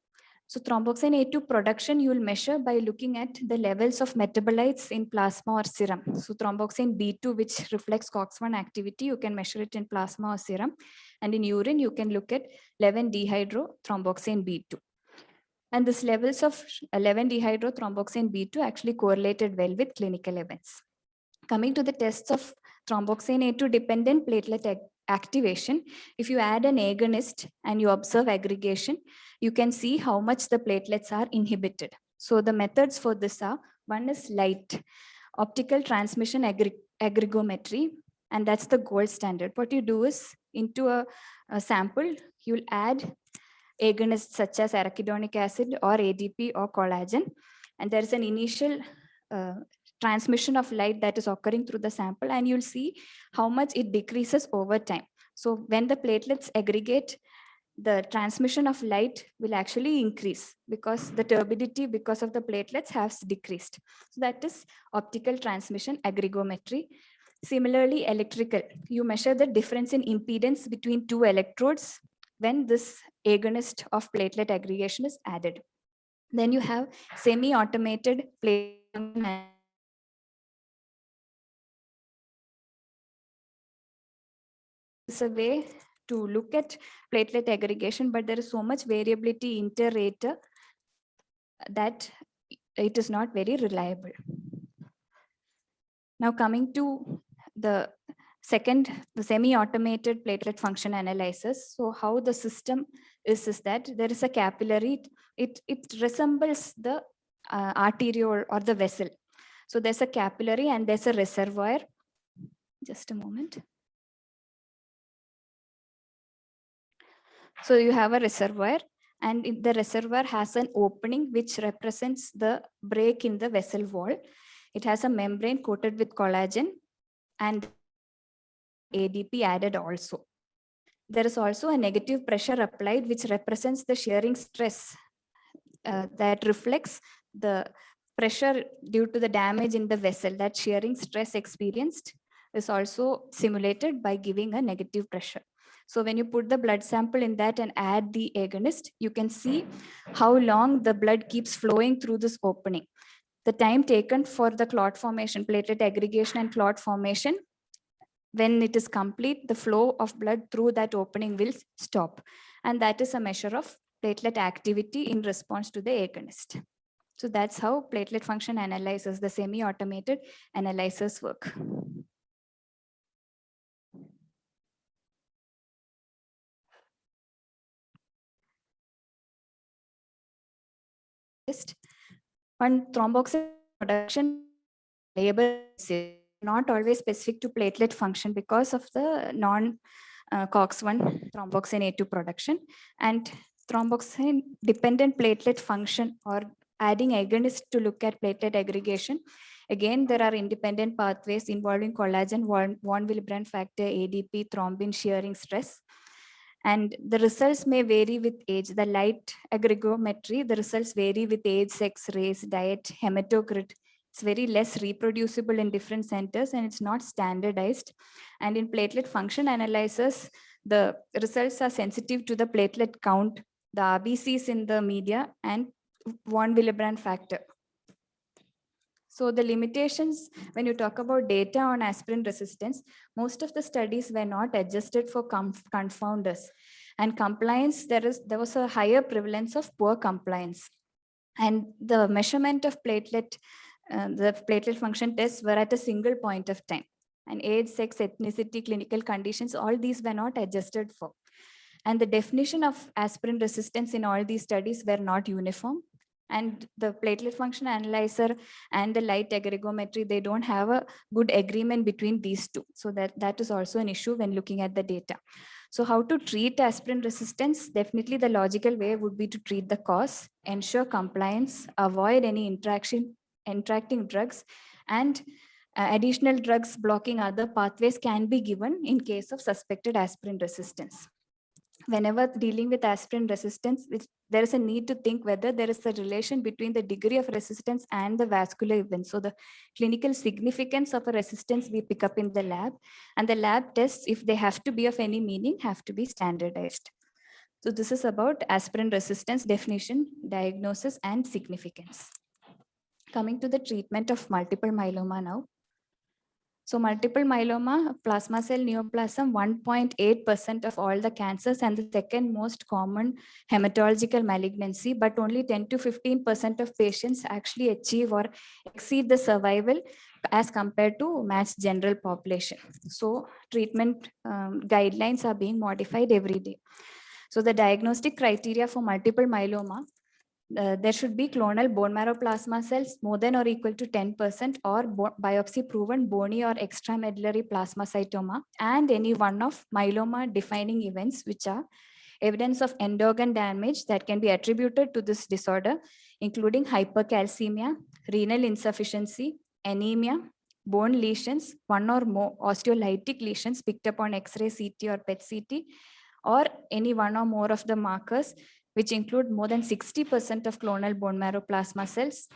So thromboxane A2 production, you will measure by looking at the levels of metabolites in plasma or serum. So thromboxane B2, which reflects COX-1 activity, you can measure it in plasma or serum. And in urine, you can look at 11-dehydrothromboxane B2. And these levels of 11-dehydrothromboxane B2 actually correlated well with clinical events. Coming to the tests of thromboxane A2 dependent platelet activation, if you add an agonist and you observe aggregation, you can see how much the platelets are inhibited. So the methods for this are, one is light, optical transmission aggregometry, and that's the gold standard. What you do is, into a sample, you'll add agonists such as arachidonic acid or ADP or collagen, and there is an initial transmission of light that is occurring through the sample, and you'll see how much it decreases over time. So when the platelets aggregate, the transmission of light will actually increase because the turbidity because of the platelets has decreased. So that is optical transmission aggregometry. Similarly, electrical, you measure the difference in impedance between two electrodes when this agonist of platelet aggregation is added. Then you have semi-automated platelet is a way to look at platelet aggregation, but there is so much variability inter-rater that it is not very reliable. Now coming to the second, the semi-automated platelet function analysis. So how the system is that there is a capillary, it resembles the arteriole or the vessel. So there's a capillary and there's a reservoir. Just a moment. So you have a reservoir, and the reservoir has an opening which represents the break in the vessel wall. It has a membrane coated with collagen and ADP added also. There is also a negative pressure applied which represents the shearing stress that reflects the pressure due to the damage in the vessel. That shearing stress experienced is also simulated by giving a negative pressure. So when you put the blood sample in that and add the agonist, you can see how long the blood keeps flowing through this opening. The time taken for the clot formation, platelet aggregation and clot formation, when it is complete, the flow of blood through that opening will stop. And that is a measure of platelet activity in response to the agonist. So that's how platelet function analyzers, the semi-automated analyzers work. On thromboxane production, labor not always specific to platelet function because of the non-COX-1 thromboxane A2 production, and thromboxane dependent platelet function or adding agonist to look at platelet aggregation. Again, there are independent pathways involving collagen, von Willebrand factor, ADP, thrombin, shearing stress. And the results may vary with age. The light aggregometry, the results vary with age, sex, race, diet, hematocrit. It's very less reproducible in different centers and it's not standardized. And in platelet function analyzers, the results are sensitive to the platelet count, the RBCs in the media, and von Willebrand factor. So the limitations, when you talk about data on aspirin resistance, most of the studies were not adjusted for confounders. And compliance, there was a higher prevalence of poor compliance. And the measurement of the platelet function tests were at a single point of time. And age, sex, ethnicity, clinical conditions, all these were not adjusted for. And the definition of aspirin resistance in all these studies were not uniform. And the platelet function analyzer and the light aggregometry, they don't have a good agreement between these two. So that is also an issue when looking at the data. So how to treat aspirin resistance? Definitely the logical way would be to treat the cause, ensure compliance, avoid any interacting drugs, and additional drugs blocking other pathways can be given in case of suspected aspirin resistance. Whenever dealing with aspirin resistance, there is a need to think whether there is a relation between the degree of resistance and the vascular event. So the clinical significance of a resistance we pick up in the lab, and the lab tests, if they have to be of any meaning, have to be standardized. So this is about aspirin resistance definition, diagnosis, and significance. Coming to the treatment of multiple myeloma now. So multiple myeloma, plasma cell neoplasm, 1.8% of all the cancers and the second most common hematological malignancy, but only 10 to 15% of patients actually achieve or exceed the survival as compared to matched general population. So treatment guidelines are being modified every day. So the diagnostic criteria for multiple myeloma, there should be clonal bone marrow plasma cells more than or equal to 10% or biopsy proven bony or extramedullary plasmacytoma, and any one of myeloma defining events which are evidence of end organ damage that can be attributed to this disorder, including hypercalcemia, renal insufficiency, anemia, bone lesions, one or more osteolytic lesions picked up on X-ray, CT or PET-CT, or any one or more of the markers which include more than 60% of clonal bone marrow plasma cells,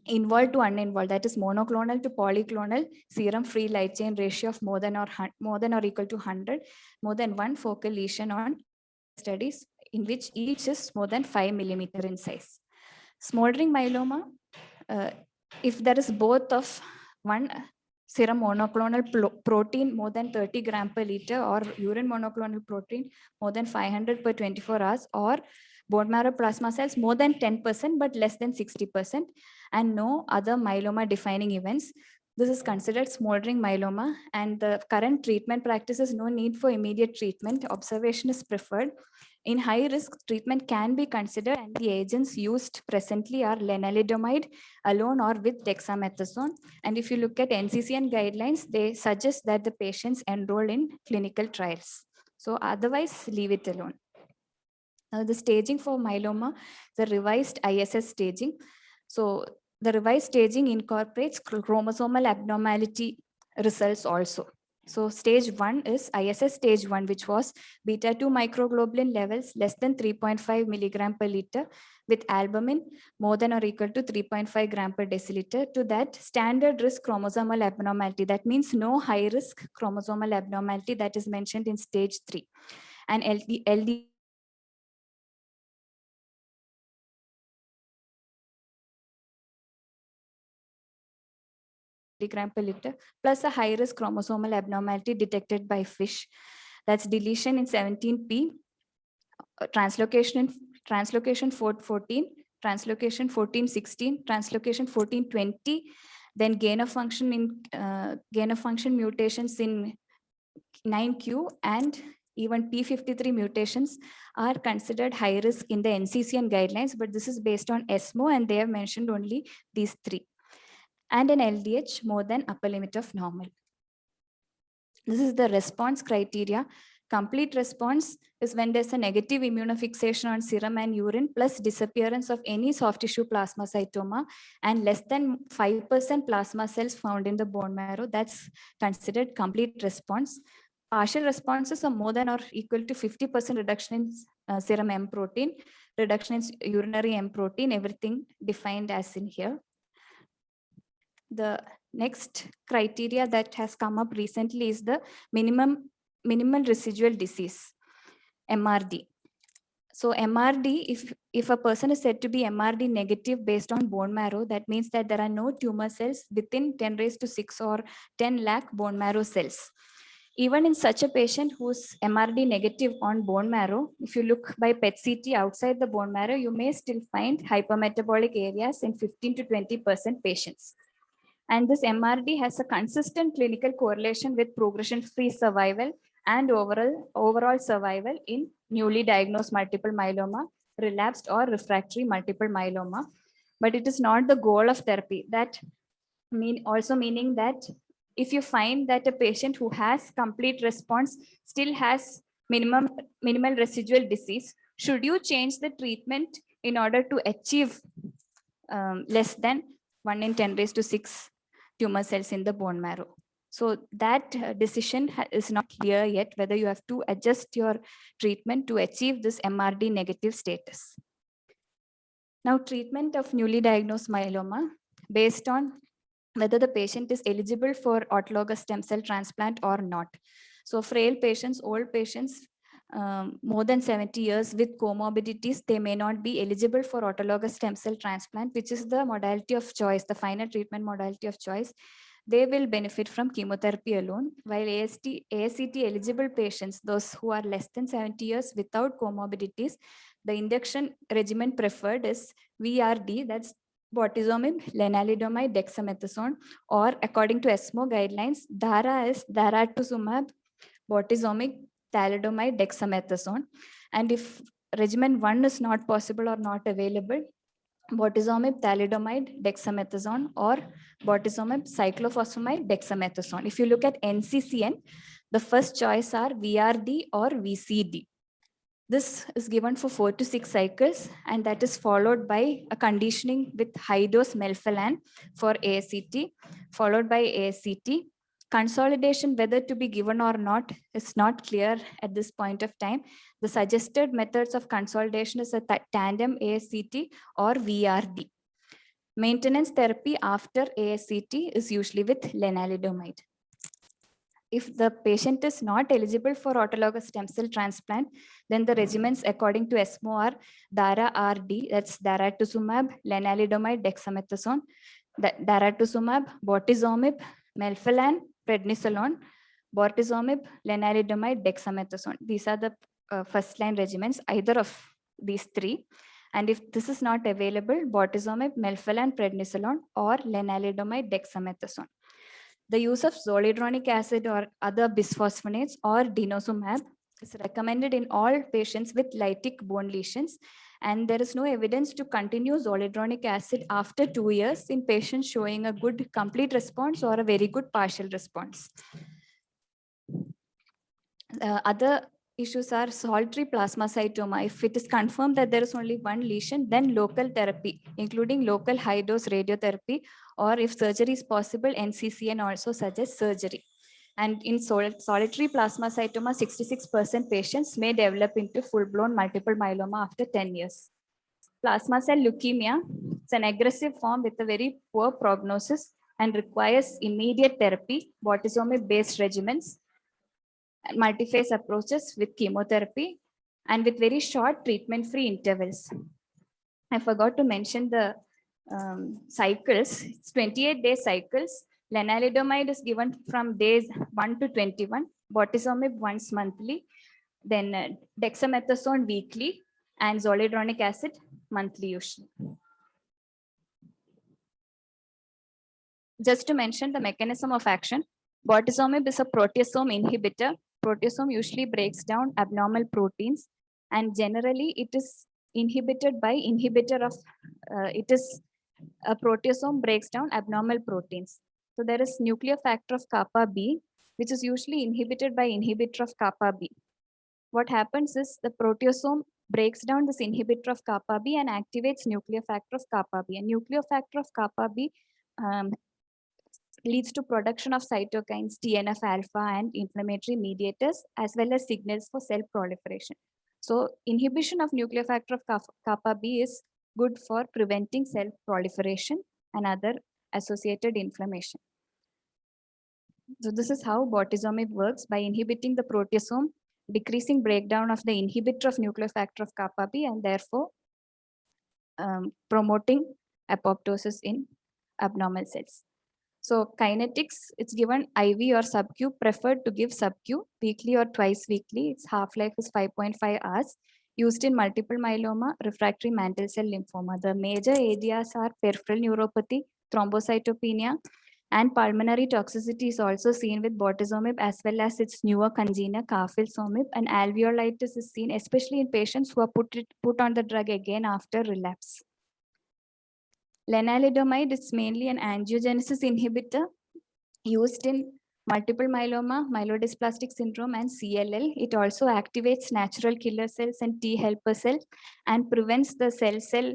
involved to uninvolved, that is monoclonal to polyclonal serum free light chain ratio of more than or equal to 100, more than one focal lesion on studies in which each is more than 5 millimeter in size. Smoldering myeloma, if there is both of one serum monoclonal protein more than 30 gram per liter or urine monoclonal protein more than 500 per 24 hours, or bone marrow plasma cells more than 10% but less than 60%, and no other myeloma defining events, this is considered smoldering myeloma. And the current treatment practices, no need for immediate treatment. Observation is preferred. In high risk, treatment can be considered, and the agents used presently are lenalidomide alone or with dexamethasone. And if you look at NCCN guidelines, they suggest that the patients enroll in clinical trials. So otherwise, leave it alone. The staging for myeloma, the revised ISS staging. So the revised staging incorporates chromosomal abnormality results also. So stage 1 is ISS stage 1, which was beta 2 microglobulin levels less than 3.5 milligram per liter with albumin more than or equal to 3.5 gram per deciliter. To that, standard risk chromosomal abnormality, that means no high risk chromosomal abnormality, that is mentioned in stage 3. And LD gram per liter, plus a high-risk chromosomal abnormality detected by FISH. That's deletion in 17p, translocation 414, translocation 1416, translocation 1420, then gain of function mutations in 9q, and even P53 mutations are considered high risk in the NCCN guidelines, but this is based on ESMO and they have mentioned only these three. and an LDH more than upper limit of normal. This is the response criteria. Complete response is when there's a negative immunofixation on serum and urine plus disappearance of any soft tissue plasmacytoma and less than 5% plasma cells found in the bone marrow. That's considered complete response. Partial responses are more than or equal to 50% reduction in serum M protein, reduction in urinary M protein, everything defined as in here. The next criteria that has come up recently is the minimal residual disease, MRD. So MRD, if a person is said to be MRD negative based on bone marrow, that means that there are no tumor cells within 10 raised to 6 or 10 lakh bone marrow cells. Even in such a patient who's MRD negative on bone marrow, if you look by PET CT outside the bone marrow, you may still find hypermetabolic areas in 15 to 20% patients. And this MRD has a consistent clinical correlation with progression-free survival and overall survival in newly diagnosed multiple myeloma, relapsed or refractory multiple myeloma. But it is not the goal of therapy. That meaning that if you find that a patient who has complete response still has minimal residual disease, should you change the treatment in order to achieve less than 1 in 10 raised to 6 tumor cells in the bone marrow? So that decision is not clear yet, whether you have to adjust your treatment to achieve this MRD negative status. Now, treatment of newly diagnosed myeloma based on whether the patient is eligible for autologous stem cell transplant or not. So frail patients, old patients, more than 70 years with comorbidities, they may not be eligible for autologous stem cell transplant, which is the modality of choice, the final treatment modality of choice. They will benefit from chemotherapy alone, while ASCT eligible patients, those who are less than 70 years without comorbidities, the induction regimen preferred is VRD, that's bortezomib, lenalidomide, dexamethasone, or according to ESMO guidelines, DARA is daratumumab, bortezomib, thalidomide, dexamethasone. And if regimen 1 is not possible or not available, bortezomib, thalidomide, dexamethasone, or bortezomib, cyclophosphamide, dexamethasone. If you look at NCCN, the first choice are VRD or VCD. This is given for 4 to 6 cycles, and that is followed by a conditioning with high dose melphalan for ASCT, followed by ASCT. Consolidation, whether to be given or not, is not clear at this point of time. The suggested methods of consolidation is a tandem ASCT or VRD. Maintenance therapy after ASCT is usually with lenalidomide. If the patient is not eligible for autologous stem cell transplant, then the regimens according to ESMO are DARA-RD, that's daratumumab, lenalidomide, dexamethasone, daratumumab, bortezomib, melphalan, prednisolone, bortezomib, lenalidomide, dexamethasone. These are the first line regimens, either of these three. And if this is not available, bortezomib, melphalan, prednisolone, or lenalidomide, dexamethasone. The use of zoledronic acid or other bisphosphonates or denosumab is recommended in all patients with lytic bone lesions, and there is no evidence to continue zoledronic acid after 2 years in patients showing a good complete response or a very good partial response. Other issues are solitary plasmacytoma. If it is confirmed that there is only one lesion, then local therapy, including local high-dose radiotherapy, or if surgery is possible, NCCN also suggests surgery. And in solitary plasmacytoma, 66% patients may develop into full-blown multiple myeloma after 10 years. Plasma cell leukemia, it's an aggressive form with a very poor prognosis and requires immediate therapy, bortezomib-based regimens, multi-phase approaches with chemotherapy, and with very short treatment-free intervals. I forgot to mention the cycles. It's 28-day cycles. Lenalidomide is given from days 1 to 21, bortezomib once monthly, then dexamethasone weekly, and zoledronic acid monthly usually. Just to mention the mechanism of action, bortezomib is a proteasome inhibitor. Proteasome usually breaks down abnormal proteins, and generally it is inhibited by inhibitor of, it is a proteasome breaks down abnormal proteins. So there is nuclear factor of kappa B, which is usually inhibited by inhibitor of kappa B. What happens is the proteasome breaks down this inhibitor of kappa B and activates nuclear factor of kappa B. And nuclear factor of kappa B leads to production of cytokines, TNF alpha, and inflammatory mediators, as well as signals for cell proliferation. So inhibition of nuclear factor of kappa B is good for preventing cell proliferation and other associated inflammation. So this is how bortezomib works by inhibiting the proteasome, decreasing breakdown of the inhibitor of nuclear factor of kappa B, and therefore promoting apoptosis in abnormal cells. So kinetics, it's given IV or sub-Q, preferred to give sub-Q weekly or twice weekly. Its half-life is 5.5 hours. Used in multiple myeloma, refractory mantle cell lymphoma. The major ADRs are peripheral neuropathy, thrombocytopenia, and pulmonary toxicity is also seen with bortezomib, as well as its newer congener, carfilzomib, and alveolitis is seen, especially in patients who are put on the drug again after relapse. Lenalidomide is mainly an angiogenesis inhibitor used in multiple myeloma, myelodysplastic syndrome, and CLL. It also activates natural killer cells and T helper cells and prevents the cell-cell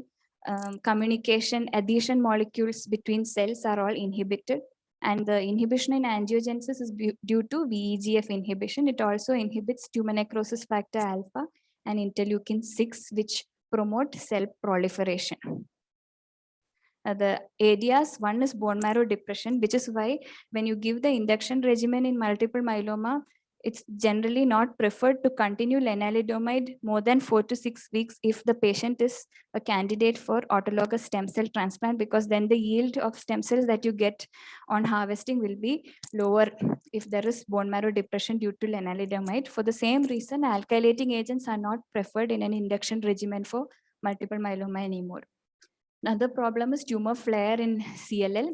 communication. Adhesion molecules between cells are all inhibited. And the inhibition in angiogenesis is due to VEGF inhibition. It also inhibits tumor necrosis factor alpha and interleukin 6, which promote cell proliferation. The ADRs, one is bone marrow depression, which is why when you give the induction regimen in multiple myeloma, it's generally not preferred to continue lenalidomide more than 4 to 6 weeks if the patient is a candidate for autologous stem cell transplant, because then the yield of stem cells that you get on harvesting will be lower if there is bone marrow depression due to lenalidomide. For the same reason, alkylating agents are not preferred in an induction regimen for multiple myeloma anymore. Another problem is tumor flare in CLL,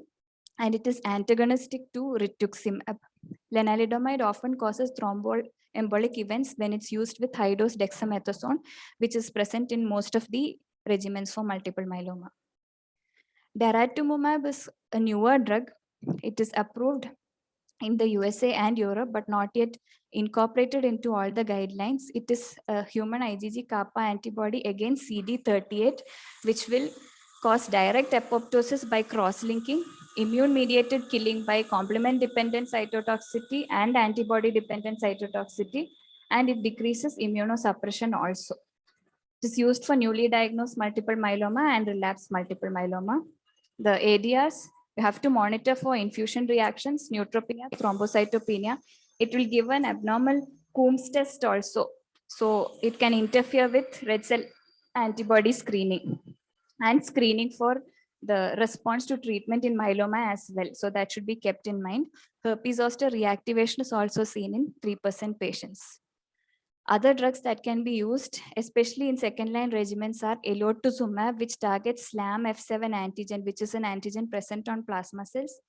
and it is antagonistic to rituximab. Lenalidomide often causes thromboembolic events when it's used with high-dose dexamethasone, which is present in most of the regimens for multiple myeloma. Daratumumab is a newer drug. It is approved in the USA and Europe, but not yet incorporated into all the guidelines. It is a human IgG kappa antibody against CD38, which will cause direct apoptosis by cross-linking, immune-mediated killing by complement-dependent cytotoxicity and antibody-dependent cytotoxicity, and it decreases immunosuppression also. It is used for newly diagnosed multiple myeloma and relapsed multiple myeloma. The ADRs, you have to monitor for infusion reactions, neutropenia, thrombocytopenia. It will give an abnormal Coombs test also. So it can interfere with red cell antibody screening and screening for the response to treatment in myeloma as well. So that should be kept in mind. Herpes zoster reactivation is also seen in 3% patients. Other drugs that can be used, especially in second-line regimens, are elotuzumab, which targets SLAM F7 antigen, which is an antigen present on plasma cells.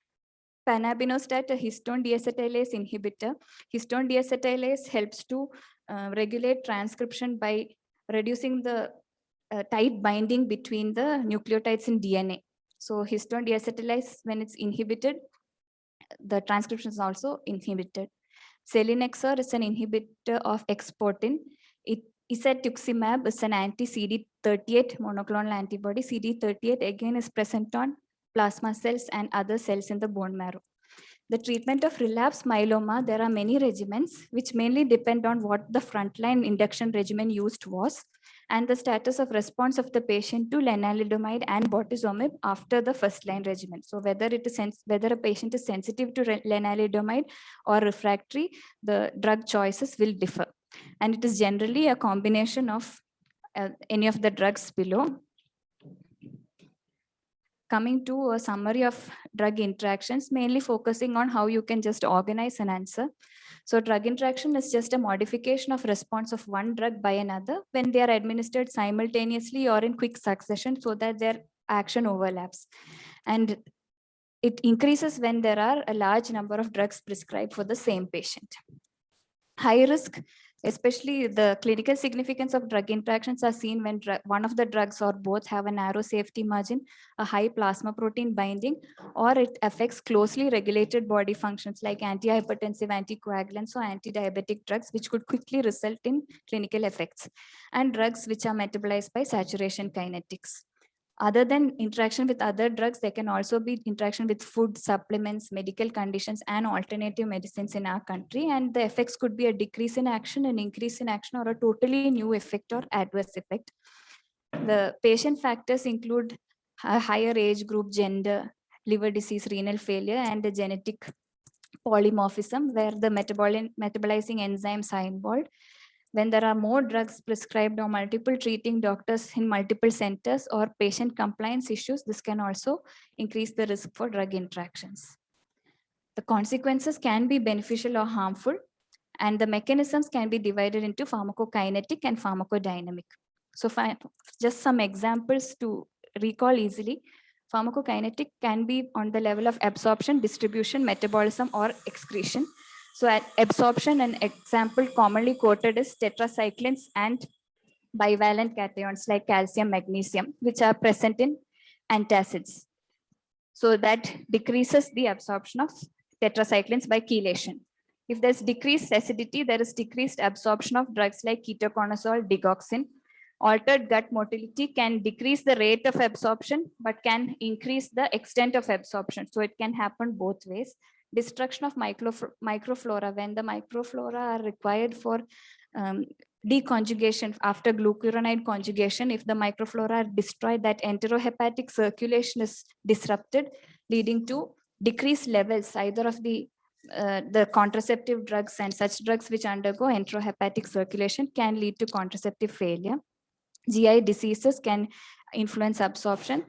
Panabinostat, a histone deacetylase inhibitor. Histone deacetylase helps to regulate transcription by reducing the tight binding between the nucleotides in DNA. So histone deacetylase, when it's inhibited, the transcription is also inhibited. Selinexor is an inhibitor of exportin. Isatuximab is an anti-CD38 monoclonal antibody. CD38 again is present on plasma cells and other cells in the bone marrow. The treatment of relapsed myeloma, there are many regimens which mainly depend on what the frontline induction regimen used was and the status of response of the patient to lenalidomide and bortezomib after the first line regimen. So whether a patient is sensitive to lenalidomide or refractory, the drug choices will differ. And it is generally a combination of any of the drugs below. Coming to a summary of drug interactions, mainly focusing on how you can just organize an answer. So drug interaction is just a modification of response of one drug by another when they are administered simultaneously or in quick succession so that their action overlaps. And it increases when there are a large number of drugs prescribed for the same patient. High risk Especially the clinical significance of drug interactions are seen when one of the drugs or both have a narrow safety margin, a high plasma protein binding, or it affects closely regulated body functions like antihypertensive, anticoagulants, or anti-diabetic drugs, which could quickly result in clinical effects, and drugs which are metabolized by saturation kinetics. Other than interaction with other drugs, there can also be interaction with food, supplements, medical conditions, and alternative medicines in our country. And the effects could be a decrease in action, an increase in action, or a totally new effect or adverse effect. The patient factors include a higher age group, gender, liver disease, renal failure, and the genetic polymorphism where the metabolizing enzymes are involved. When there are more drugs prescribed or multiple treating doctors in multiple centers or patient compliance issues, this can also increase the risk for drug interactions. The consequences can be beneficial or harmful, and the mechanisms can be divided into pharmacokinetic and pharmacodynamic. So just some examples to recall easily. Pharmacokinetic can be on the level of absorption, distribution, metabolism, or excretion. So at absorption, an example commonly quoted is tetracyclines and bivalent cations like calcium, magnesium, which are present in antacids. So that decreases the absorption of tetracyclines by chelation. If there's decreased acidity, there is decreased absorption of drugs like ketoconazole, digoxin. Altered gut motility can decrease the rate of absorption, but can increase the extent of absorption. So it can happen both ways. Destruction of microflora, when the microflora are required for deconjugation after glucuronide conjugation, if the microflora are destroyed, that enterohepatic circulation is disrupted, leading to decreased levels either of the contraceptive drugs, and such drugs which undergo enterohepatic circulation can lead to contraceptive failure. GI diseases can influence absorption.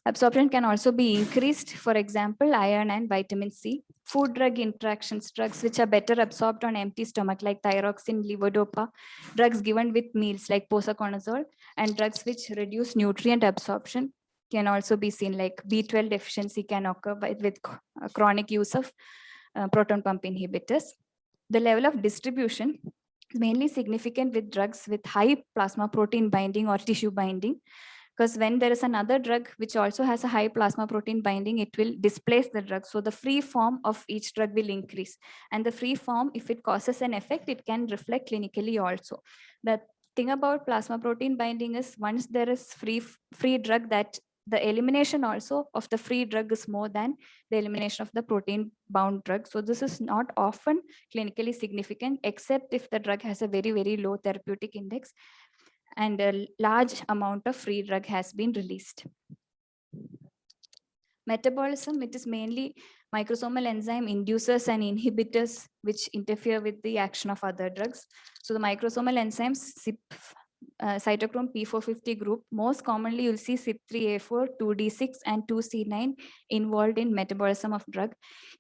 Absorption can also be increased, for example, iron and vitamin C. Food drug interactions, drugs which are better absorbed on empty stomach like thyroxine, levodopa, drugs given with meals like posaconazole, and drugs which reduce nutrient absorption can also be seen, like B12 deficiency can occur with chronic use of proton pump inhibitors. The level of distribution is mainly significant with drugs with high plasma protein binding or tissue binding, because when there is another drug which also has a high plasma protein binding, it will displace the drug. So the free form of each drug will increase. And the free form, if it causes an effect, it can reflect clinically also. The thing about plasma protein binding is once there is free drug, that the elimination also of the free drug is more than the elimination of the protein bound drug. So this is not often clinically significant, except if the drug has a very, very low therapeutic index and a large amount of free drug has been released. Metabolism, it is mainly microsomal enzyme inducers and inhibitors which interfere with the action of other drugs. So the microsomal enzymes, cytochrome P450 group, most commonly you'll see CYP3A4, 2D6 and 2C9 involved in metabolism of drug.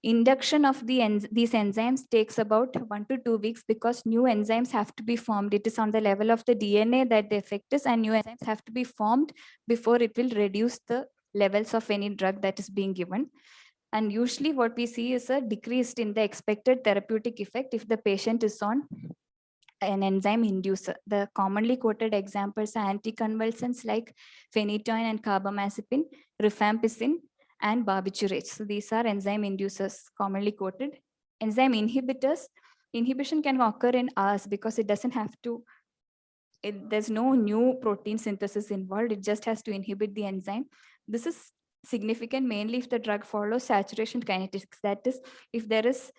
Induction of these enzymes takes about 1 to 2 weeks because new enzymes have to be formed. It is on the level of the DNA that the effect is, and new enzymes have to be formed before it will reduce the levels of any drug that is being given. And usually what we see is a decrease in the expected therapeutic effect if the patient is on an enzyme inducer. The commonly quoted examples are anticonvulsants like phenytoin and carbamazepine, rifampicin, and barbiturates. So these are enzyme inducers commonly quoted. Enzyme inhibitors, inhibition can occur in hours because it doesn't have to, there's no new protein synthesis involved. It just has to inhibit the enzyme. This is significant mainly if the drug follows saturation kinetics. That is, if there is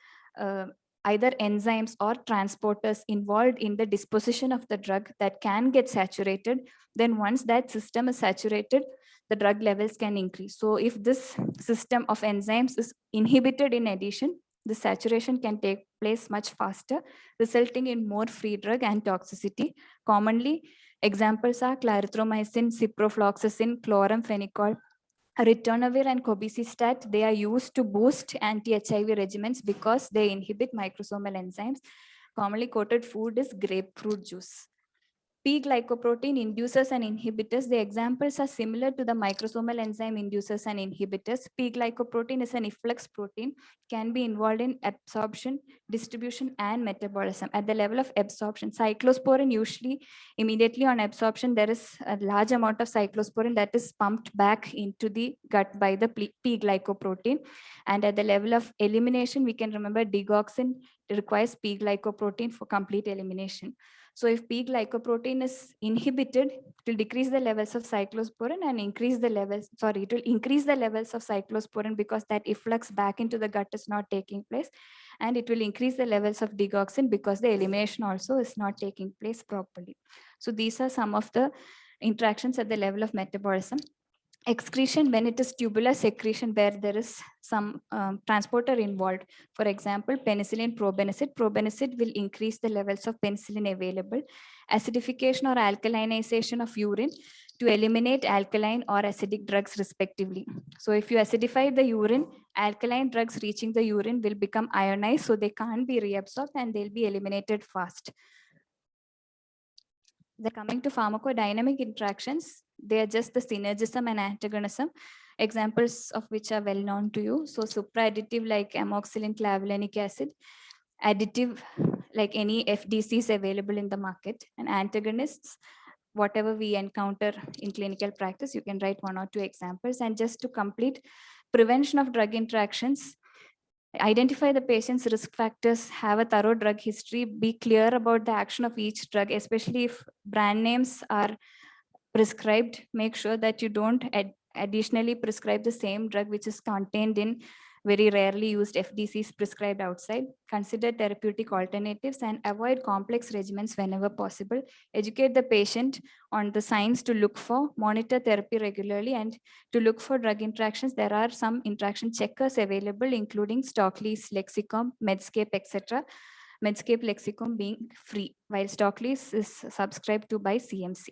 either enzymes or transporters involved in the disposition of the drug that can get saturated, then once that system is saturated, the drug levels can increase. So if this system of enzymes is inhibited in addition, the saturation can take place much faster, resulting in more free drug and toxicity. Commonly, examples are clarithromycin, ciprofloxacin, chloramphenicol, ritonavir, and cobicistat. They are used to boost anti-HIV regimens because they inhibit microsomal enzymes. Commonly quoted food is grapefruit juice. P-glycoprotein inducers and inhibitors. The examples are similar to the microsomal enzyme inducers and inhibitors. P-glycoprotein is an efflux protein, can be involved in absorption, distribution, and metabolism. At the level of absorption, cyclosporin usually immediately on absorption, there is a large amount of cyclosporin that is pumped back into the gut by the P-glycoprotein. And at the level of elimination, we can remember digoxin requires P-glycoprotein for complete elimination. So if P-glycoprotein is inhibited, it will decrease the levels of cyclosporin and increase the levels, it will increase the levels of cyclosporin because that efflux back into the gut is not taking place. And it will increase the levels of digoxin because the elimination also is not taking place properly. So these are some of the interactions at the level of metabolism. Excretion, when it is tubular secretion where there is some transporter involved. For example, penicillin probenecid. Probenecid will increase the levels of penicillin available. Acidification or alkalinization of urine to eliminate alkaline or acidic drugs respectively. So if you acidify the urine, alkaline drugs reaching the urine will become ionized, so they can't be reabsorbed and they'll be eliminated fast. Coming to pharmacodynamic interactions, they are just the synergism and antagonism, examples of which are well known to you. So supraadditive like amoxicillin clavulanic acid, additive like any FDCs available in the market, and antagonists, whatever we encounter in clinical practice, you can write 1 or 2 examples. And just to complete, prevention of drug interactions, identify the patient's risk factors, have a thorough drug history, be clear about the action of each drug, especially if brand names are prescribed. Make sure that you don't additionally prescribe the same drug which is contained in very rarely used FDCs prescribed outside. Consider therapeutic alternatives and avoid complex regimens whenever possible. Educate the patient on the signs to look for, monitor therapy regularly, and to look for drug interactions. There are some interaction checkers available, including Stockley's Lexicon, Medscape, etc. Medscape Lexicon being free, while Stockley's is subscribed to by CMC.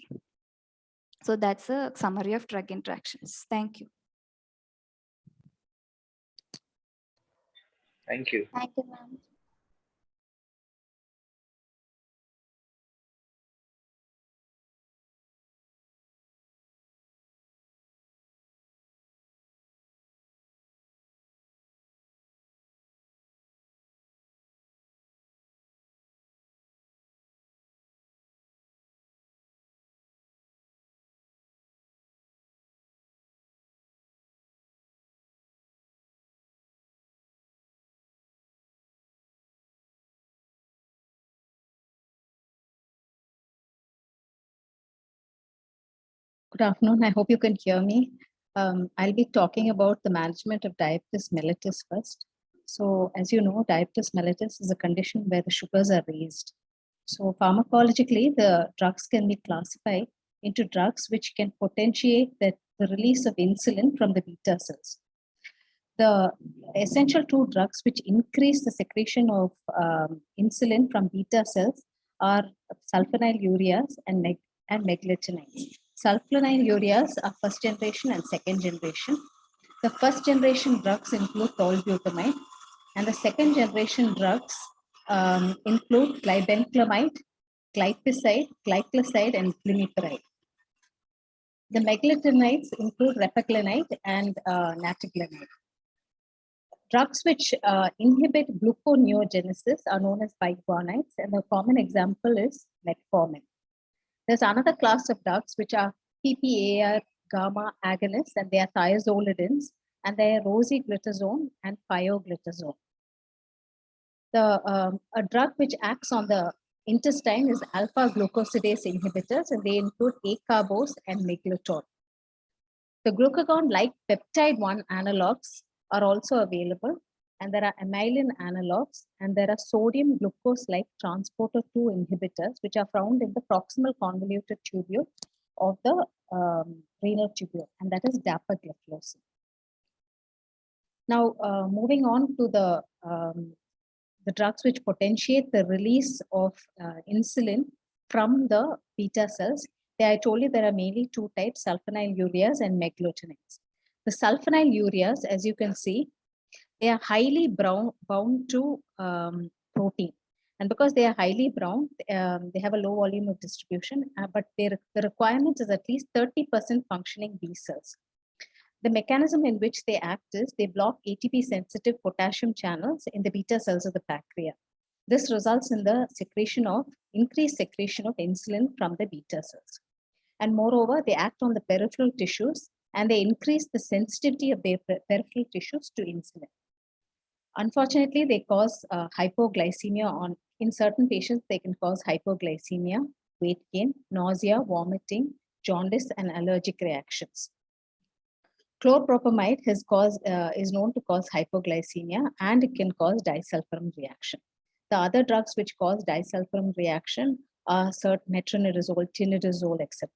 So that's a summary of drug interactions. Thank you. Thank you. Thank you, ma'am. Good afternoon. I hope you can hear me. I'll be talking about the management of diabetes mellitus first. So as you know, diabetes mellitus is a condition where the sugars are raised. So pharmacologically, the drugs can be classified into drugs which can potentiate the release of insulin from the beta cells. The essential 2 drugs which increase the secretion of insulin from beta cells are sulfonylureas and meglitinides. Sulfonylureas are first generation and second generation. The first generation drugs include tolbutamide, and the second generation drugs include glibenclamide, glyphosate, glycoside, and glimepiride. The meglitinides include repaglinide and nataglinide. Drugs which inhibit gluconeogenesis are known as biguanides, and the common example is metformin. There's another class of drugs which are PPAR gamma agonists, and they are thiazolidins, and they are rosiglitazone and pioglitazone. A drug which acts on the intestine is alpha glucosidase inhibitors, and they include acarbose and miglitol. The glucagon-like peptide-1 analogs are also available, and there are amylin analogs, and there are sodium glucose-like transporter 2 inhibitors, which are found in the proximal convoluted tubule of the renal tubule, and that is dapagliflozin. Now, moving on to the drugs which potentiate the release of insulin from the beta cells. I told you there are mainly 2 types, sulfonylureas and meglitinides. The sulfonylureas, as you can see, they are highly bound to protein. And because they are highly brown, they have a low volume of distribution, but the requirement is at least 30% functioning B cells. The mechanism in which they act is they block ATP-sensitive potassium channels in the beta cells of the pancreas. This results in the increased secretion of insulin from the beta cells. And moreover, they act on the peripheral tissues and they increase the sensitivity of their peripheral tissues to insulin. Unfortunately, they cause hypoglycemia. In certain patients, they can cause hypoglycemia, weight gain, nausea, vomiting, jaundice, and allergic reactions. Chlorpropamide is known to cause hypoglycemia and it can cause disulfiram reaction. The other drugs which cause disulfiram reaction are metronidazole, tinidazole, etc.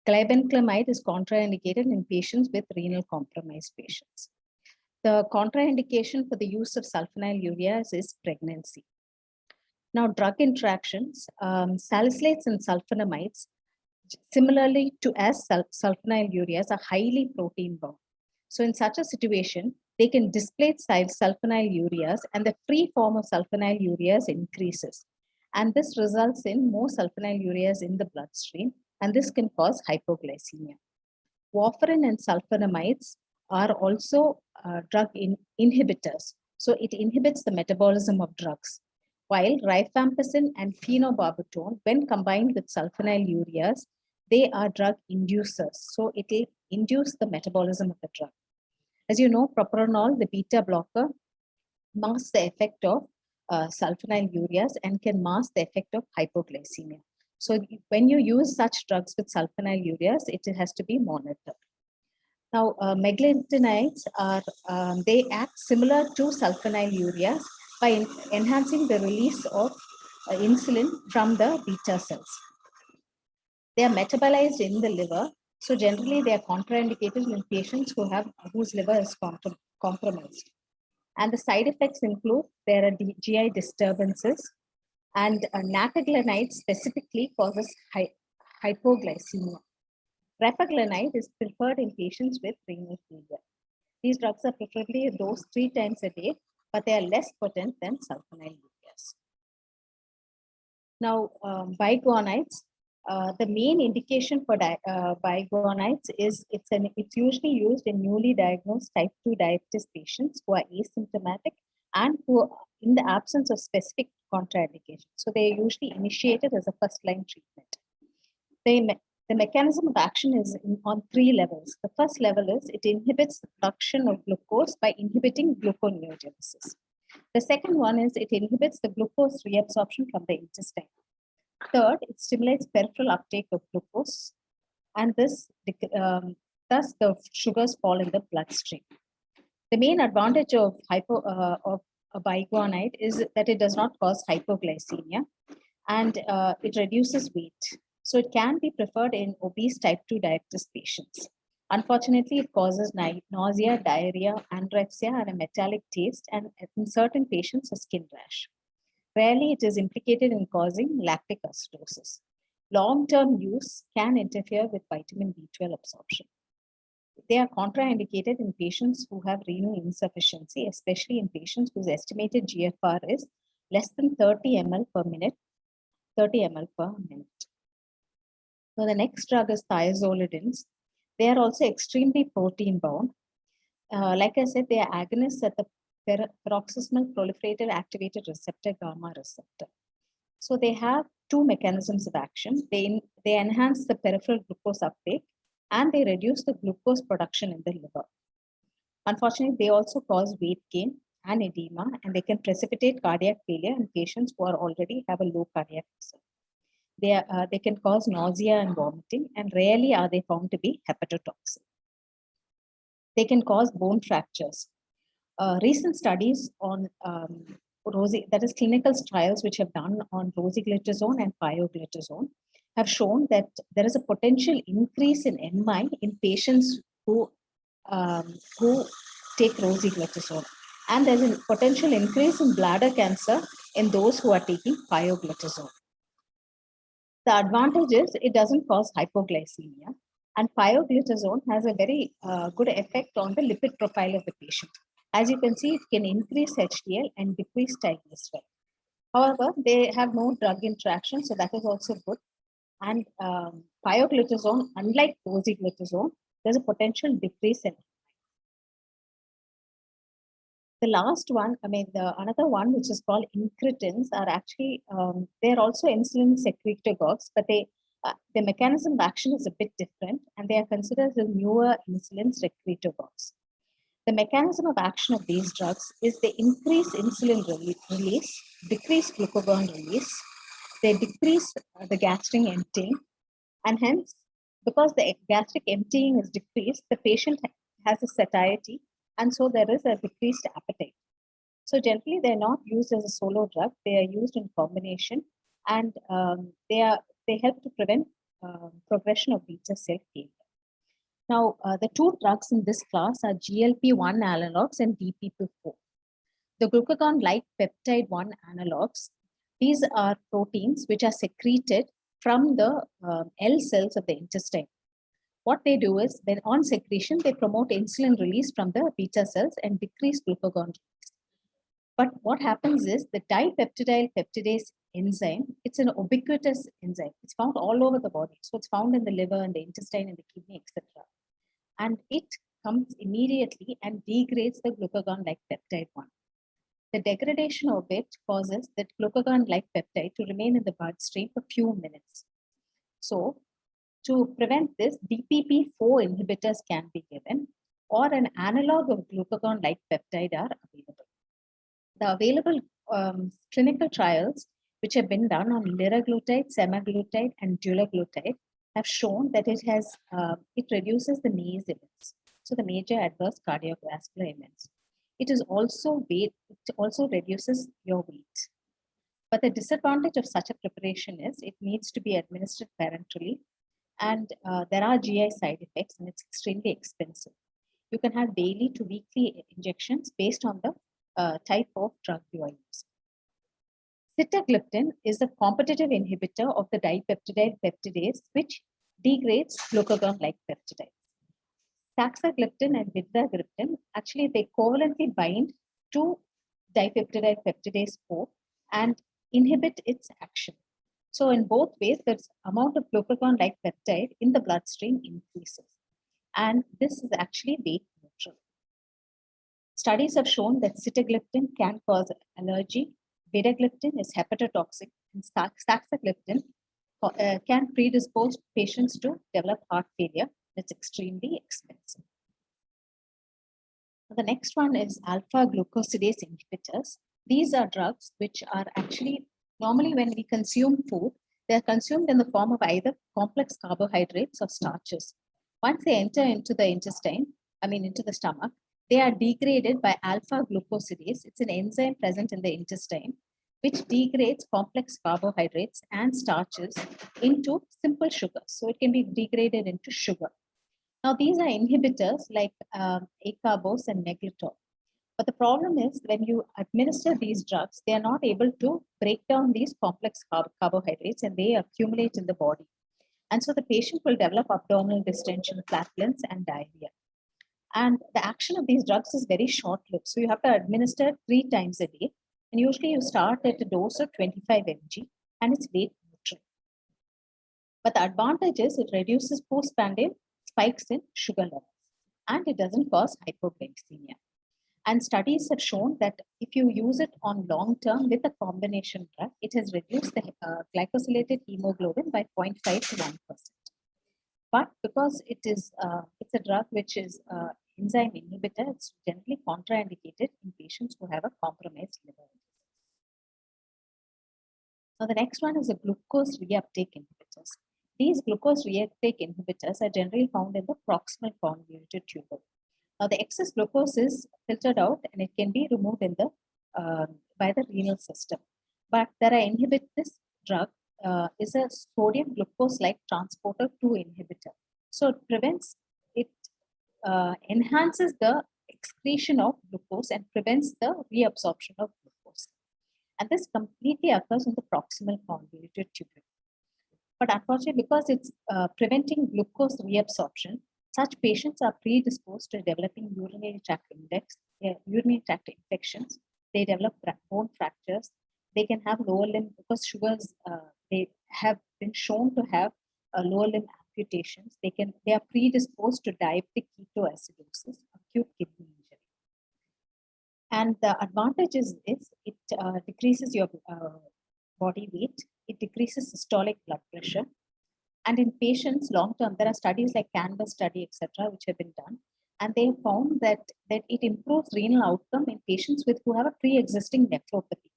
Glibenclamide is contraindicated in patients with renal compromised patients. The contraindication for the use of sulfonylureas is pregnancy. Now, drug interactions, salicylates and sulfonamides, similarly to as sulfonylureas, are highly protein bound. So in such a situation, they can displace sulfonylureas and the free form of sulfonylureas increases. And this results in more sulfonylureas in the bloodstream, and this can cause hypoglycemia. Warfarin and sulfonamides are also drug inhibitors. So it inhibits the metabolism of drugs. While rifampicin and phenobarbital, when combined with sulfonylureas, they are drug inducers. So it will induce the metabolism of the drug. As you know, propranolol, the beta blocker, masks the effect of sulfonylureas and can mask the effect of hypoglycemia. So when you use such drugs with sulfonylureas, it has to be monitored. Now, meglitinides they act similar to sulfonylureas by enhancing the release of insulin from the beta cells. They are metabolized in the liver. So generally, they are contraindicated in patients whose liver is compromised. And the side effects include there are GI disturbances, and nataglanide specifically causes hypoglycemia. Rapaglanide is preferred in patients with renal failure. These drugs are preferably dosed 3 times a day, but they are less potent than sulfonylureas. Now, biguanides. The main indication for biguanides is it's usually used in newly diagnosed type 2 diabetes patients who are asymptomatic and who are in the absence of specific contraindications. So they are usually initiated as a first-line treatment. The mechanism of action is on 3 levels. The first level is it inhibits the production of glucose by inhibiting gluconeogenesis. The second one is it inhibits the glucose reabsorption from the intestine. Third, it stimulates peripheral uptake of glucose, and thus the sugars fall in the bloodstream. The main advantage of a biguanide is that it does not cause hypoglycemia, and it reduces weight. So it can be preferred in obese type 2 diabetes patients. Unfortunately, it causes nausea, diarrhea, anorexia, and a metallic taste, and in certain patients, a skin rash. Rarely, it is implicated in causing lactic acidosis. Long-term use can interfere with vitamin B12 absorption. They are contraindicated in patients who have renal insufficiency, especially in patients whose estimated GFR is less than 30 ml per minute. So the next drug is thiazolidins. They are also extremely protein bound. Like I said, they are agonists at the peroxismal proliferative activated receptor gamma receptor. So they have 2 mechanisms of action. They enhance the peripheral glucose uptake and they reduce the glucose production in the liver. Unfortunately, they also cause weight gain and edema, and they can precipitate cardiac failure in patients who already have a low cardiac reserve. They can cause nausea and vomiting, and rarely are they found to be hepatotoxic. They can cause bone fractures. Recent studies on clinical trials which have done on rosiglitazone and pioglitazone have shown that there is a potential increase in MI in patients who take rosiglitazone, and there's a potential increase in bladder cancer in those who are taking pioglitazone. The advantage is it doesn't cause hypoglycemia, and pioglitazone has a very good effect on the lipid profile of the patient. As you can see, it can increase HDL and decrease triglyceride. However, they have no drug interaction, so that is also good. And pioglitazone, unlike dosiglitazone, there's a potential decrease in. The last one, the another one, which is called incretins, are actually, they're also insulin secretagogues, but the mechanism of action is a bit different, and they are considered the newer insulin secretagogues. The mechanism of action of these drugs is they increase insulin release, decrease glucagon release, they decrease the gastric emptying, and hence, because the gastric emptying is decreased, the patient has a satiety, and so there is a decreased appetite. So generally, they're not used as a solo drug; they are used in combination, and they help to prevent progression of beta cell failure. Now, the two drugs in this class are GLP-1 analogs and DPP-4. The glucagon-like peptide-1 analogs, these are proteins which are secreted from the L cells of the intestine. What they do is, when on secretion, they promote insulin release from the beta cells and decrease glucagon release. But what happens is the dipeptidyl peptidase enzyme, it's an ubiquitous enzyme. It's found all over the body. So it's found in the liver and the intestine and the kidney, etc. And it comes immediately and degrades the glucagon-like peptide 1. The degradation of it causes that glucagon-like peptide to remain in the bloodstream for a few minutes. So to prevent this, DPP-4 inhibitors can be given, or an analog of glucagon-like peptide are available. The available clinical trials, which have been done on liraglutide, semaglutide, and dulaglutide, have shown that it reduces the MACE events, so the major adverse cardiovascular events. It also reduces your weight. But the disadvantage of such a preparation is it needs to be administered parenterally, and there are GI side effects, and it's extremely expensive. You can have daily to weekly injections based on the type of drug you are using. Sitagliptin is a competitive inhibitor of the dipeptidyl peptidase, which degrades glucagon-like peptides. Saxagliptin and vildagliptin, actually they covalently bind to dipeptidyl peptidase 4 and inhibit its action. So in both ways, the amount of glucagon-like peptide in the bloodstream increases. And this is actually weight neutral. Studies have shown that sitagliptin can cause allergy, vildagliptin is hepatotoxic, and saxagliptin can predispose patients to develop heart failure. It's extremely expensive. The next one is alpha glucosidase inhibitors. These are drugs which are actually, normally when we consume food, they're consumed in the form of either complex carbohydrates or starches. Once they enter into the intestine, into the stomach, they are degraded by alpha glucosidase. It's an enzyme present in the intestine, which degrades complex carbohydrates and starches into simple sugars. So it can be degraded into sugar. Now, these are inhibitors like acarbose and neglitol. But the problem is when you administer these drugs, they are not able to break down these complex carbohydrates, and they accumulate in the body. And so the patient will develop abdominal distension, flatulence, and diarrhea. And the action of these drugs is very short-lived. So you have to administer 3 times a day. And usually you start at a dose of 25 mg, and it's weight neutral. But the advantage is it reduces postprandial spikes in sugar levels, and it doesn't cause hypoglycemia. And studies have shown that if you use it on long term with a combination drug, it has reduced the glycosylated hemoglobin by 0.5 to 1%. But because it's a drug which is enzyme inhibitor, it's generally contraindicated in patients who have a compromised liver. Now the next one is the glucose reuptake inhibitors. These glucose reuptake inhibitors are generally found in the proximal convoluted tubule. Now the excess glucose is filtered out and it can be removed in the by the renal system. But there are this drug is a sodium glucose-like transporter 2 inhibitor. So it prevents, it enhances the excretion of glucose and prevents the reabsorption of glucose. And this completely occurs in the proximal convoluted tubule. But unfortunately, because it's preventing glucose reabsorption, such patients are predisposed to developing urinary tract infections. They develop bone fractures. they can have lower limb because sugars, they have been shown to have lower limb amputations. They are predisposed to diabetic ketoacidosis, acute kidney injury. And the advantage is it decreases your body weight, it decreases systolic blood pressure. And in patients long term, there are studies like Canvas study, etc., which have been done. And they have found that it improves renal outcome in patients who have a pre-existing nephropathy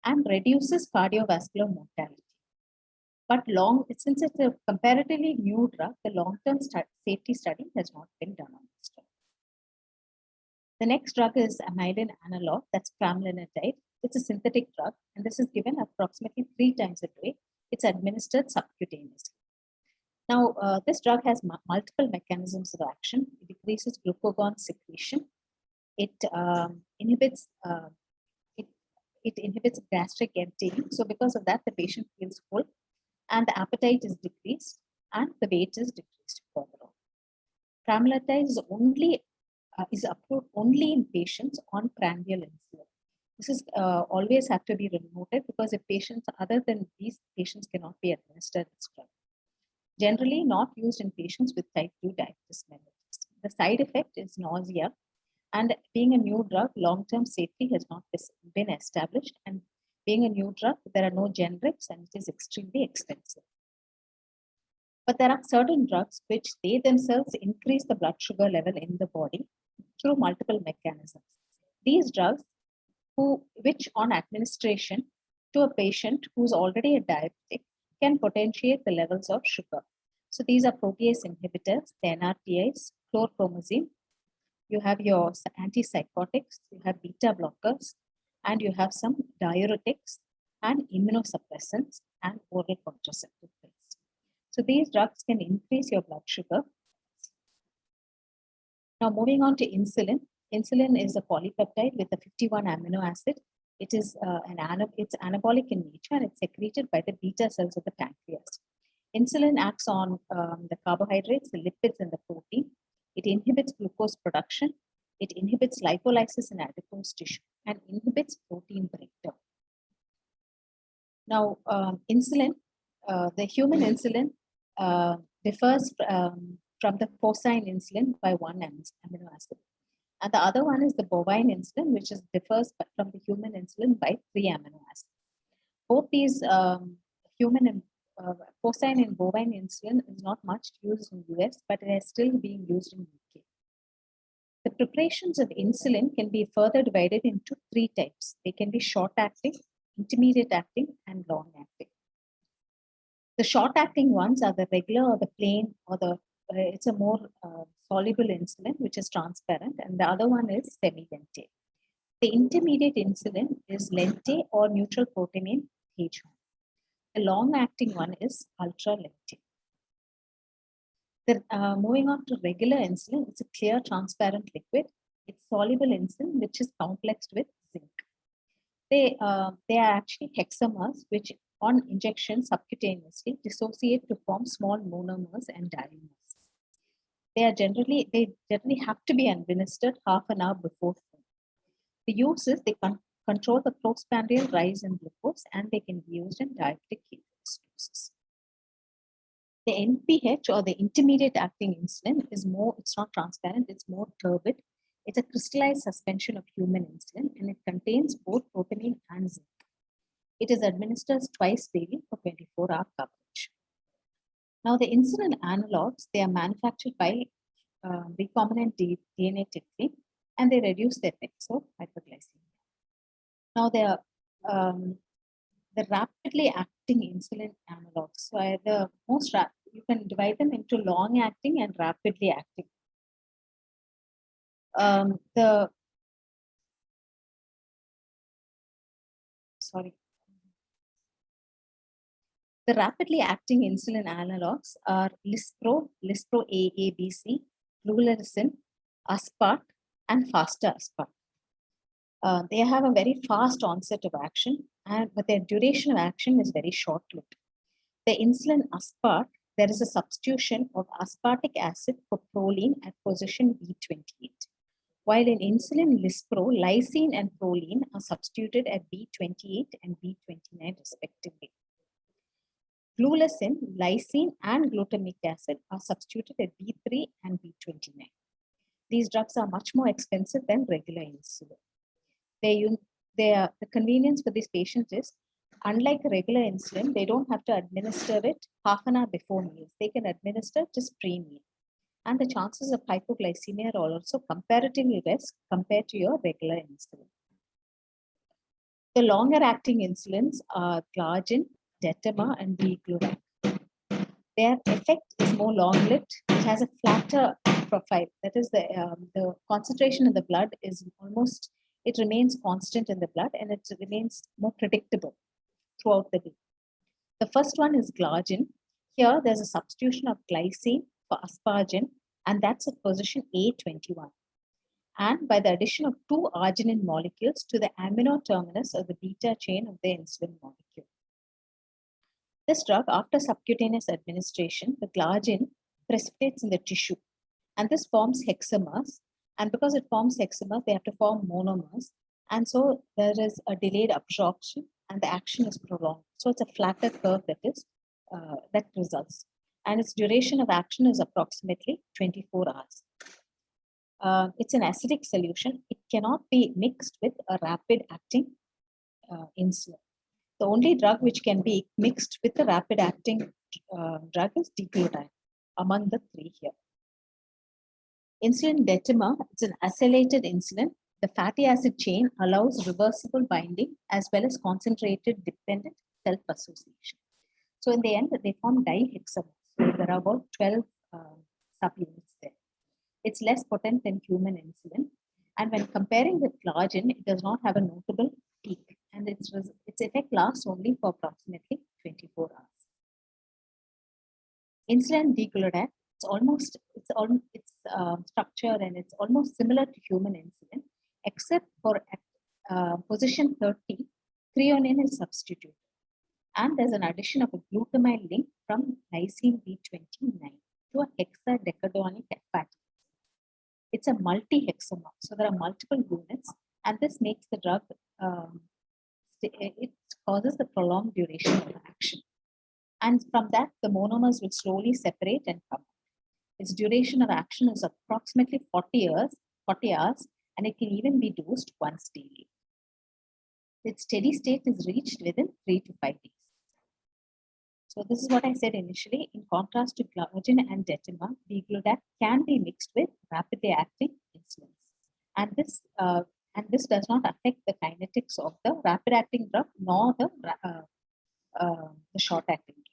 and reduces cardiovascular mortality. But since it's a comparatively new drug, the long-term safety study has not been done on this drug. The next drug is amylin analog, that's pramlintide. It's a synthetic drug, and this is given approximately 3 times a day. It's administered subcutaneously. Now, this drug has multiple mechanisms of action. It decreases glucagon secretion. It inhibits gastric emptying. So because of that, the patient feels full and the appetite is decreased and the weight is decreased overall. Pramlintide is approved only in patients on prandial insulin. This is always have to be noted because if patients other than these patients cannot be administered this drug. Generally not used in patients with type 2 diabetes mellitus. The side effect is nausea, and being a new drug, long-term safety has not been established, and being a new drug, there are no generics and it is extremely expensive. But there are certain drugs which they themselves increase the blood sugar level in the body through multiple mechanisms. These drugs, which on administration to a patient who's already a diabetic, can potentiate the levels of sugar. So these are protease inhibitors, the NRTIs, chlorpromazine. You have your antipsychotics, you have beta blockers, and you have some diuretics and immunosuppressants and oral contraceptive pills. So these drugs can increase your blood sugar. Now moving on to insulin. Insulin is a polypeptide with a 51 amino acid. It is it's anabolic in nature and it's secreted by the beta cells of the pancreas. Insulin acts on the carbohydrates, the lipids, and the protein. It inhibits glucose production. It inhibits lipolysis in adipose tissue and inhibits protein breakdown. Now, insulin, the human insulin differs from the porcine insulin by 1 amino acid. And the other one is the bovine insulin, which differs from the human insulin by 3 amino acids. Both these porcine and bovine insulin is not much used in US, but it is still being used in UK. The preparations of insulin can be further divided into 3 types. They can be short-acting, intermediate-acting, and long-acting. The short-acting ones are the regular or the plain or it's a more soluble insulin, which is transparent, and the other one is semi-lente. The intermediate insulin is lente or neutral protamine H1. The long-acting one is ultra-lente. Moving on to regular insulin, it's a clear, transparent liquid. It's soluble insulin, which is complexed with zinc. They are actually hexamers, which on injection subcutaneously dissociate to form small monomers and dimers. They generally have to be administered half an hour before food. The use is they control the postprandial rise in glucose and they can be used in diabetic ketoacidosis. The NPH or the intermediate acting insulin is it's not transparent, it's more turbid. It's a crystallized suspension of human insulin and it contains both protamine and zinc. It is administered twice daily for 24-hour coverage. Now, the insulin analogs, they are manufactured by recombinant DNA technique and they reduce the effects of hyperglycemia. Now, the rapidly acting insulin analogs. So, you can divide them into long acting and rapidly acting. The rapidly acting insulin analogs are Lispro AABC, Fluoxetine, Aspart, and Faster Aspart. They have a very fast onset of action, but their duration of action is very short-lived. The insulin Aspart, there is a substitution of aspartic acid for proline at position B28. While in insulin lispro, lysine and proline are substituted at B28 and B29 respectively. Glulicin, lysine, and glutamic acid are substituted at B3 and B29. These drugs are much more expensive than regular insulin. The convenience for these patients is, unlike regular insulin, they don't have to administer it half an hour before meals. They can administer just pre-meal. And the chances of hypoglycemia are also comparatively less compared to your regular insulin. The longer acting insulins are Glargine, Detima, and Degludec. Their effect is more long-lived. It has a flatter profile. That is, the concentration in the blood is almost, it remains constant in the blood, and it remains more predictable throughout the day. The first one is Glargine. Here, there's a substitution of glycine for asparagine, and that's at position A21. And by the addition of 2 arginine molecules to the amino terminus of the beta chain of the insulin molecule. This drug, after subcutaneous administration, the Glargine precipitates in the tissue, and this forms hexamers. And because it forms hexamers, they have to form monomers. And so there is a delayed absorption, and the action is prolonged. So it's a flatter curve that results. And its duration of action is approximately 24 hours. It's an acidic solution. It cannot be mixed with a rapid acting insulin. The only drug which can be mixed with the rapid acting drug is Degludec among the 3 here. Insulin Detima, it's an acylated insulin. The fatty acid chain allows reversible binding as well as concentrated dependent self-association. So in the end, they form dihexamers. So there are about 12 subunits there. It's less potent than human insulin. And when comparing with Glargine, it does not have a notable peak. And its effect lasts only for approximately 24 hours. Insulin Degludec, its structure and it's almost similar to human insulin, except for position 30, threonine is substituted. And there's an addition of a glutamine link from lysine B29 to a hexadecadonic fatty. It's a multi-hexamer, so there are multiple units, and this makes the drug, it causes the prolonged duration of action. And from that, the monomers will slowly separate and come. Its duration of action is approximately 40 hours, and it can even be dosed once daily. Its steady state is reached within 3 to 5 days. So this is what I said initially. In contrast to Glargine and Detima, Degludec can be mixed with rapidly acting insulins. And this does not affect the kinetics of the rapid acting drug nor the short acting drug.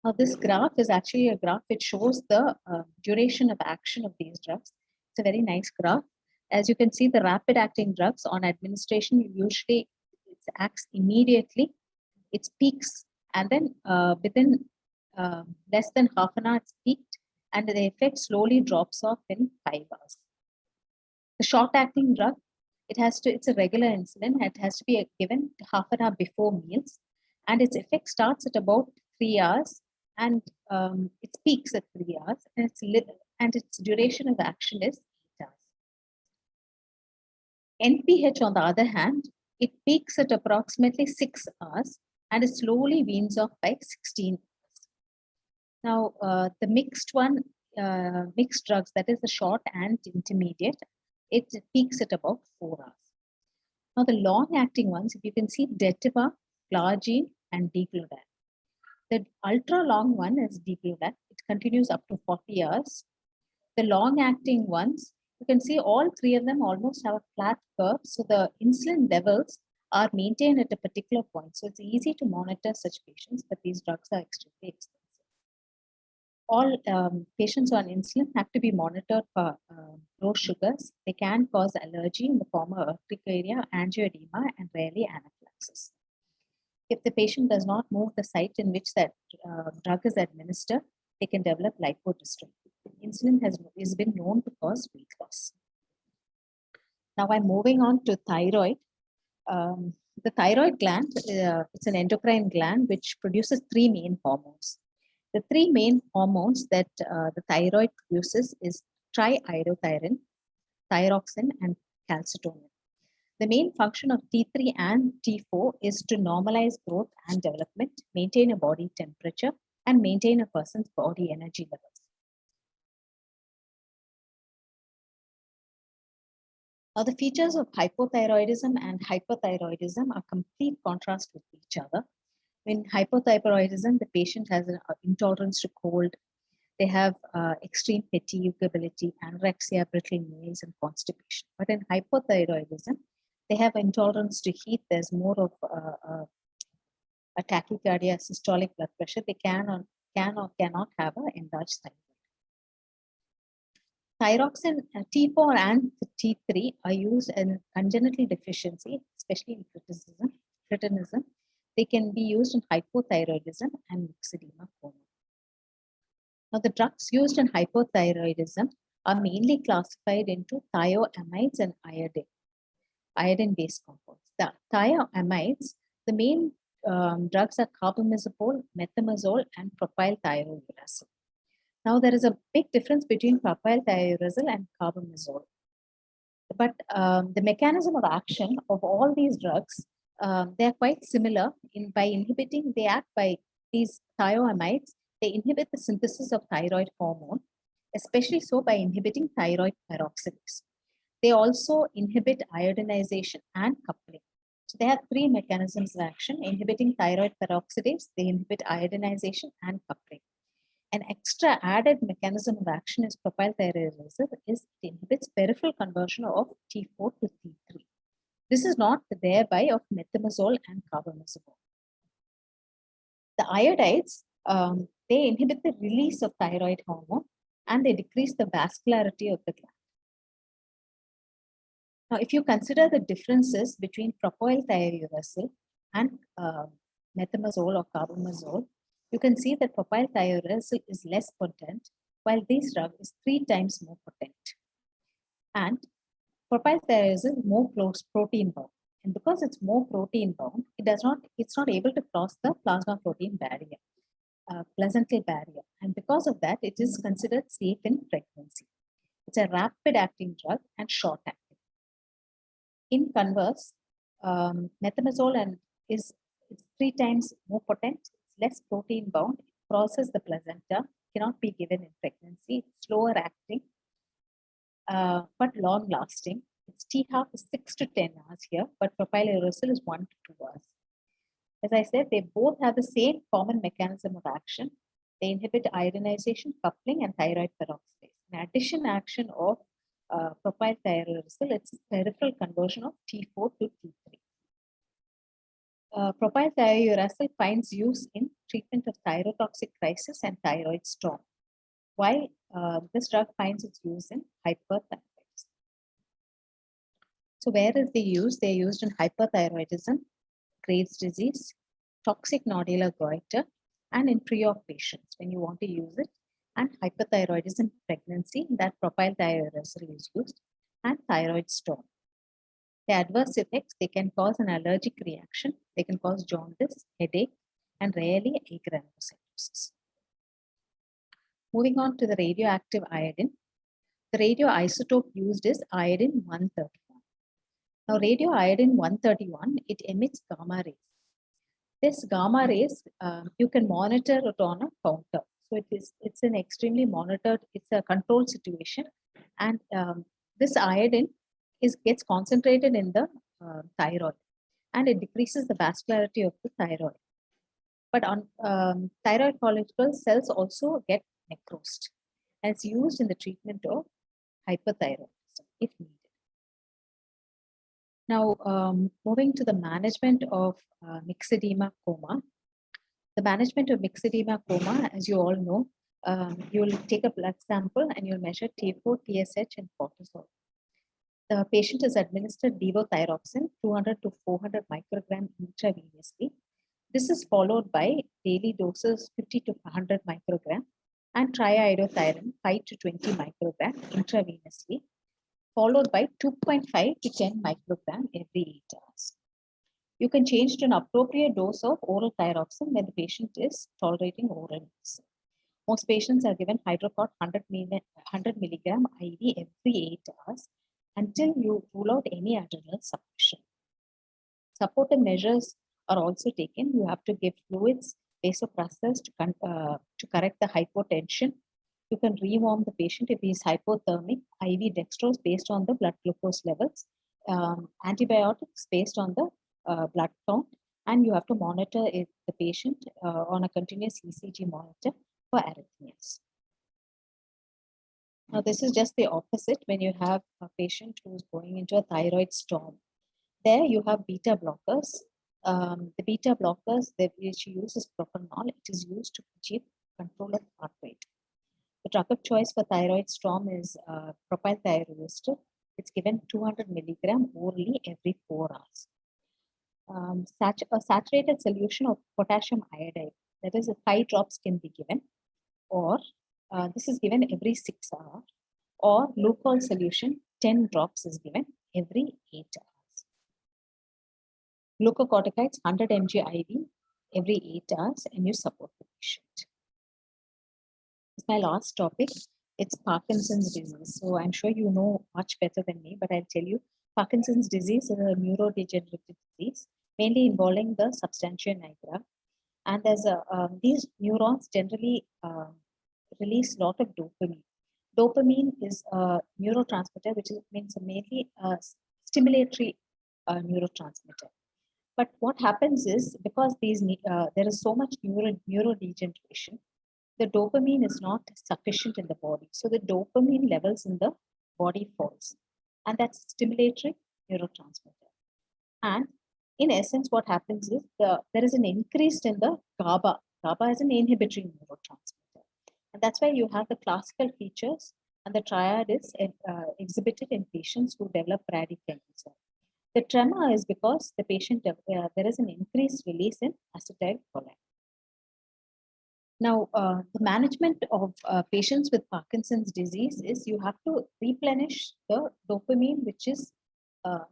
Now this graph is actually a graph which shows the duration of action of these drugs. It's a very nice graph. As you can see, the rapid acting drugs on administration, usually it acts immediately. It peaks, and then within less than half an hour it's peaked, and the effect slowly drops off in 5 hours. The short acting drug, it's a regular insulin. It has to be given half an hour before meals, and its effect starts at about 3 hours, and it peaks at 3 hours, and its duration of action is 8 hours. NPH, on the other hand, it peaks at approximately 6 hours, and it slowly weans off by 16 hours. Now, the mixed drugs, that is the short and intermediate, it peaks at about 4 hours. Now, the long-acting ones, if you can see Detima, Glargine, and Degludec. The ultra-long one is Degludec. It continues up to 40 hours. The long-acting ones, you can see all 3 of them almost have a flat curve. So the insulin levels are maintained at a particular point. So it's easy to monitor such patients, but these drugs are extremely expensive. All patients on insulin have to be monitored for low sugars. They can cause allergy in the form of urticaria, angioedema, and rarely anaphylaxis. If the patient does not move the site in which that drug is administered, they can develop lipodystrophy. Insulin has been known to cause weight loss. Now I'm moving on to thyroid. The thyroid gland, it's an endocrine gland which produces 3 main hormones. The 3 main hormones that the thyroid produces is triiodothyrin, thyroxine, and calcitonin. The main function of T3 and T4 is to normalize growth and development, maintain a body temperature, and maintain a person's body energy levels. Now, the features of hypothyroidism and hyperthyroidism are complete contrast with each other. In hypothyroidism, the patient has an intolerance to cold. They have extreme fatiguability, anorexia, brittle nails, and constipation. But in hypothyroidism, they have intolerance to heat. There's more of a tachycardia, systolic blood pressure. They can or cannot have an enlarged thyroid. Thyroxine T4 and T3 are used in congenital deficiency, especially in cretinism. They can be used in hypothyroidism and myxedema coma. Now, the drugs used in hypothyroidism are mainly classified into thioamides and iodine-based compounds. The thioamides, the main drugs are carbimazepine, methimazole, and propylthiouracil. Now, there is a big difference between propylthiouracil and carbimazole. But the mechanism of action of all these drugs, they are quite similar. By inhibiting, they act by these thioamides. They inhibit the synthesis of thyroid hormone, especially so by inhibiting thyroid peroxidase. They also inhibit iodinization and coupling. So they have three mechanisms of action: inhibiting thyroid peroxidase, they inhibit iodinization and coupling. An extra added mechanism of action is propylthiouracil, is it inhibits peripheral conversion of T4 to T3. This is not thereby of methimazole and carbimazepine. The iodides, they inhibit the release of thyroid hormone and they decrease the vascularity of the gland. Now, if you consider the differences between propylthiouracil and methimazole or carbimazole, you can see that propylthiouracil is less potent, while this drug is 3 times more potent. And propylthiouracil is more protein bound. And because it's more protein bound, it's not able to cross the plasma protein barrier, placental barrier. And because of that, it is considered safe in pregnancy. It's a rapid acting drug and short acting. In converse, methimazole is 3 times more potent, it's less protein bound, it crosses the placenta, cannot be given in pregnancy, it's slower acting, but long lasting. Its T-half is 6 to 10 hours here, but propylthiouracil is 1 to 2 hours. As I said, they both have the same common mechanism of action. They inhibit iodinization, coupling, and thyroid peroxidase. In addition, action of propylthiouracil, it's peripheral conversion of T4 to T3. Propylthiouracil finds use in treatment of thyrotoxic crisis and thyroid storm, while this drug finds its use in hyperthyroidism. So where is they used? They are used in hyperthyroidism, Graves' disease, toxic nodular goiter, and in pre-op patients when you want to use it, and hyperthyroidism pregnancy, that propylthiouracil is used, and thyroid storm. The adverse effects, they can cause an allergic reaction, they can cause jaundice, headache, and rarely agranulocytosis. Moving on to the radioactive iodine. The radioisotope used is iodine-131. Now, radioiodine-131, it emits gamma rays. This gamma rays, you can monitor it on a counter. So it's an extremely monitored, it's a controlled situation. And this iodine gets concentrated in the thyroid and it decreases the vascularity of the thyroid. But on thyroid follicle cells also get necrosed. And it's used in the treatment of hyperthyroidism if needed. Now, moving to the management of myxedema coma. The management of myxedema coma, as you all know, you'll take a blood sample and you'll measure T4, TSH, and cortisol. The patient is administered levothyroxine 200 to 400 microgram intravenously. This is followed by daily doses 50 to 100 microgram and triiodothyronine 5 to 20 microgram intravenously, followed by 2.5 to 10 microgram every 8 hours. You can change to an appropriate dose of oral thyroxine when the patient is tolerating oral medicine. Most patients are given Hydrocort 100 milligram IV every 8 hours. until you rule out any adrenal suppression. Supportive measures are also taken. You have to give fluids, vasopressors to correct the hypotension. You can rewarm the patient if he is hypothermic, IV dextrose based on the blood glucose levels, antibiotics based on the blood count, and you have to monitor the patient on a continuous ECG monitor for arrhythmias. Now, this is just the opposite when you have a patient who is going into a thyroid storm. There you have beta blockers. The beta blockers that which you use is propranolol. It is used to achieve control of heart rate. The drug of choice for thyroid storm is propyl thiorestor. It's given 200 milligram orally every 4 hours. A saturated solution of potassium iodide, that is 5 drops can be given, or this is given every 6 hours, or glucose solution 10 drops is given every 8 hours. Glucocorticoids 100 mg IV every 8 hours, and you support the patient. It's my last topic. It's Parkinson's disease. So I'm sure you know much better than me, but I'll tell you, Parkinson's disease is a neurodegenerative disease, mainly involving the substantia nigra. And there's these neurons generally release a lot of dopamine. Dopamine is a neurotransmitter, which means mainly a stimulatory neurotransmitter. But what happens is, because there is so much neurodegeneration, the dopamine is not sufficient in the body. So the dopamine levels in the body falls. And that's stimulatory neurotransmitter. And in essence, what happens is there is an increase in the GABA. GABA is an inhibitory neurotransmitter. And that's why you have the classical features, and the triad is exhibited in patients who develop bradykinesia. The tremor is because the patient, there is an increased release in acetylcholine. Now, the management of patients with Parkinson's disease is you have to replenish the dopamine, which is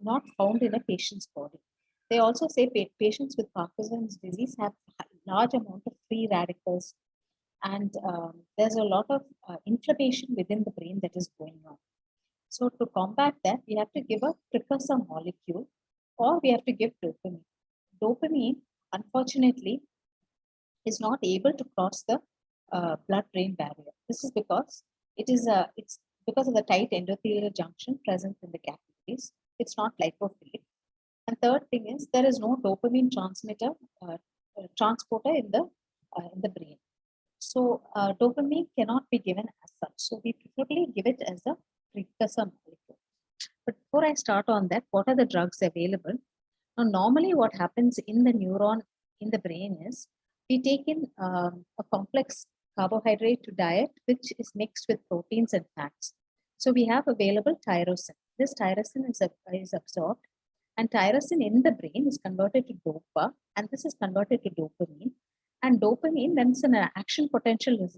not found in a patient's body. They also say patients with Parkinson's disease have a large amount of free radicals, and there's a lot of inflammation within the brain that is going on. So to combat that, we have to give a precursor molecule, or we have to give dopamine. Dopamine, unfortunately, is not able to cross the blood-brain barrier. This is because it's because of the tight endothelial junction present in the capillaries. It's not lipophilic. And third thing is, there is no dopamine transporter in the brain. So dopamine cannot be given as such. So we preferably give it as a precursor molecule. But before I start on that, what are the drugs available? Now, normally what happens in the neuron in the brain is, we take in a complex carbohydrate to diet, which is mixed with proteins and fats. So we have available tyrosine. This tyrosine is absorbed, and tyrosine in the brain is converted to dopa, and this is converted to dopamine. And dopamine, when an action potential is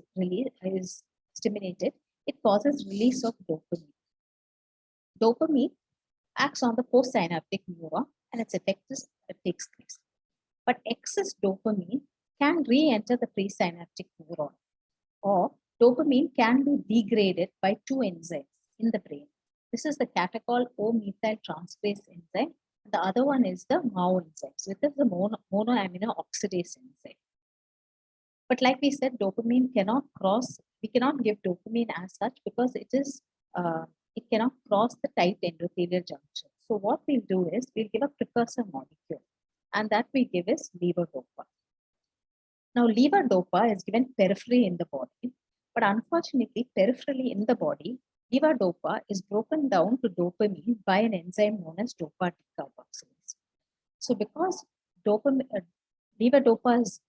stimulated, it causes release of dopamine. Dopamine acts on the postsynaptic neuron, and its effect takes place. But excess dopamine can re-enter the presynaptic neuron, or dopamine can be degraded by 2 enzymes in the brain. This is the catechol O-methyl transferase enzyme. The other one is the MAO enzymes, which is the monoamino oxidase enzyme. But like we said, dopamine cannot cross. We cannot give dopamine as such because it cannot cross the tight endothelial junction. So what we'll do is we'll give a precursor molecule, and that we give is levodopa. Now, levodopa is given peripherally in the body, but unfortunately, peripherally in the body, levodopa is broken down to dopamine by an enzyme known as dopa decarboxylase. So, because levodopa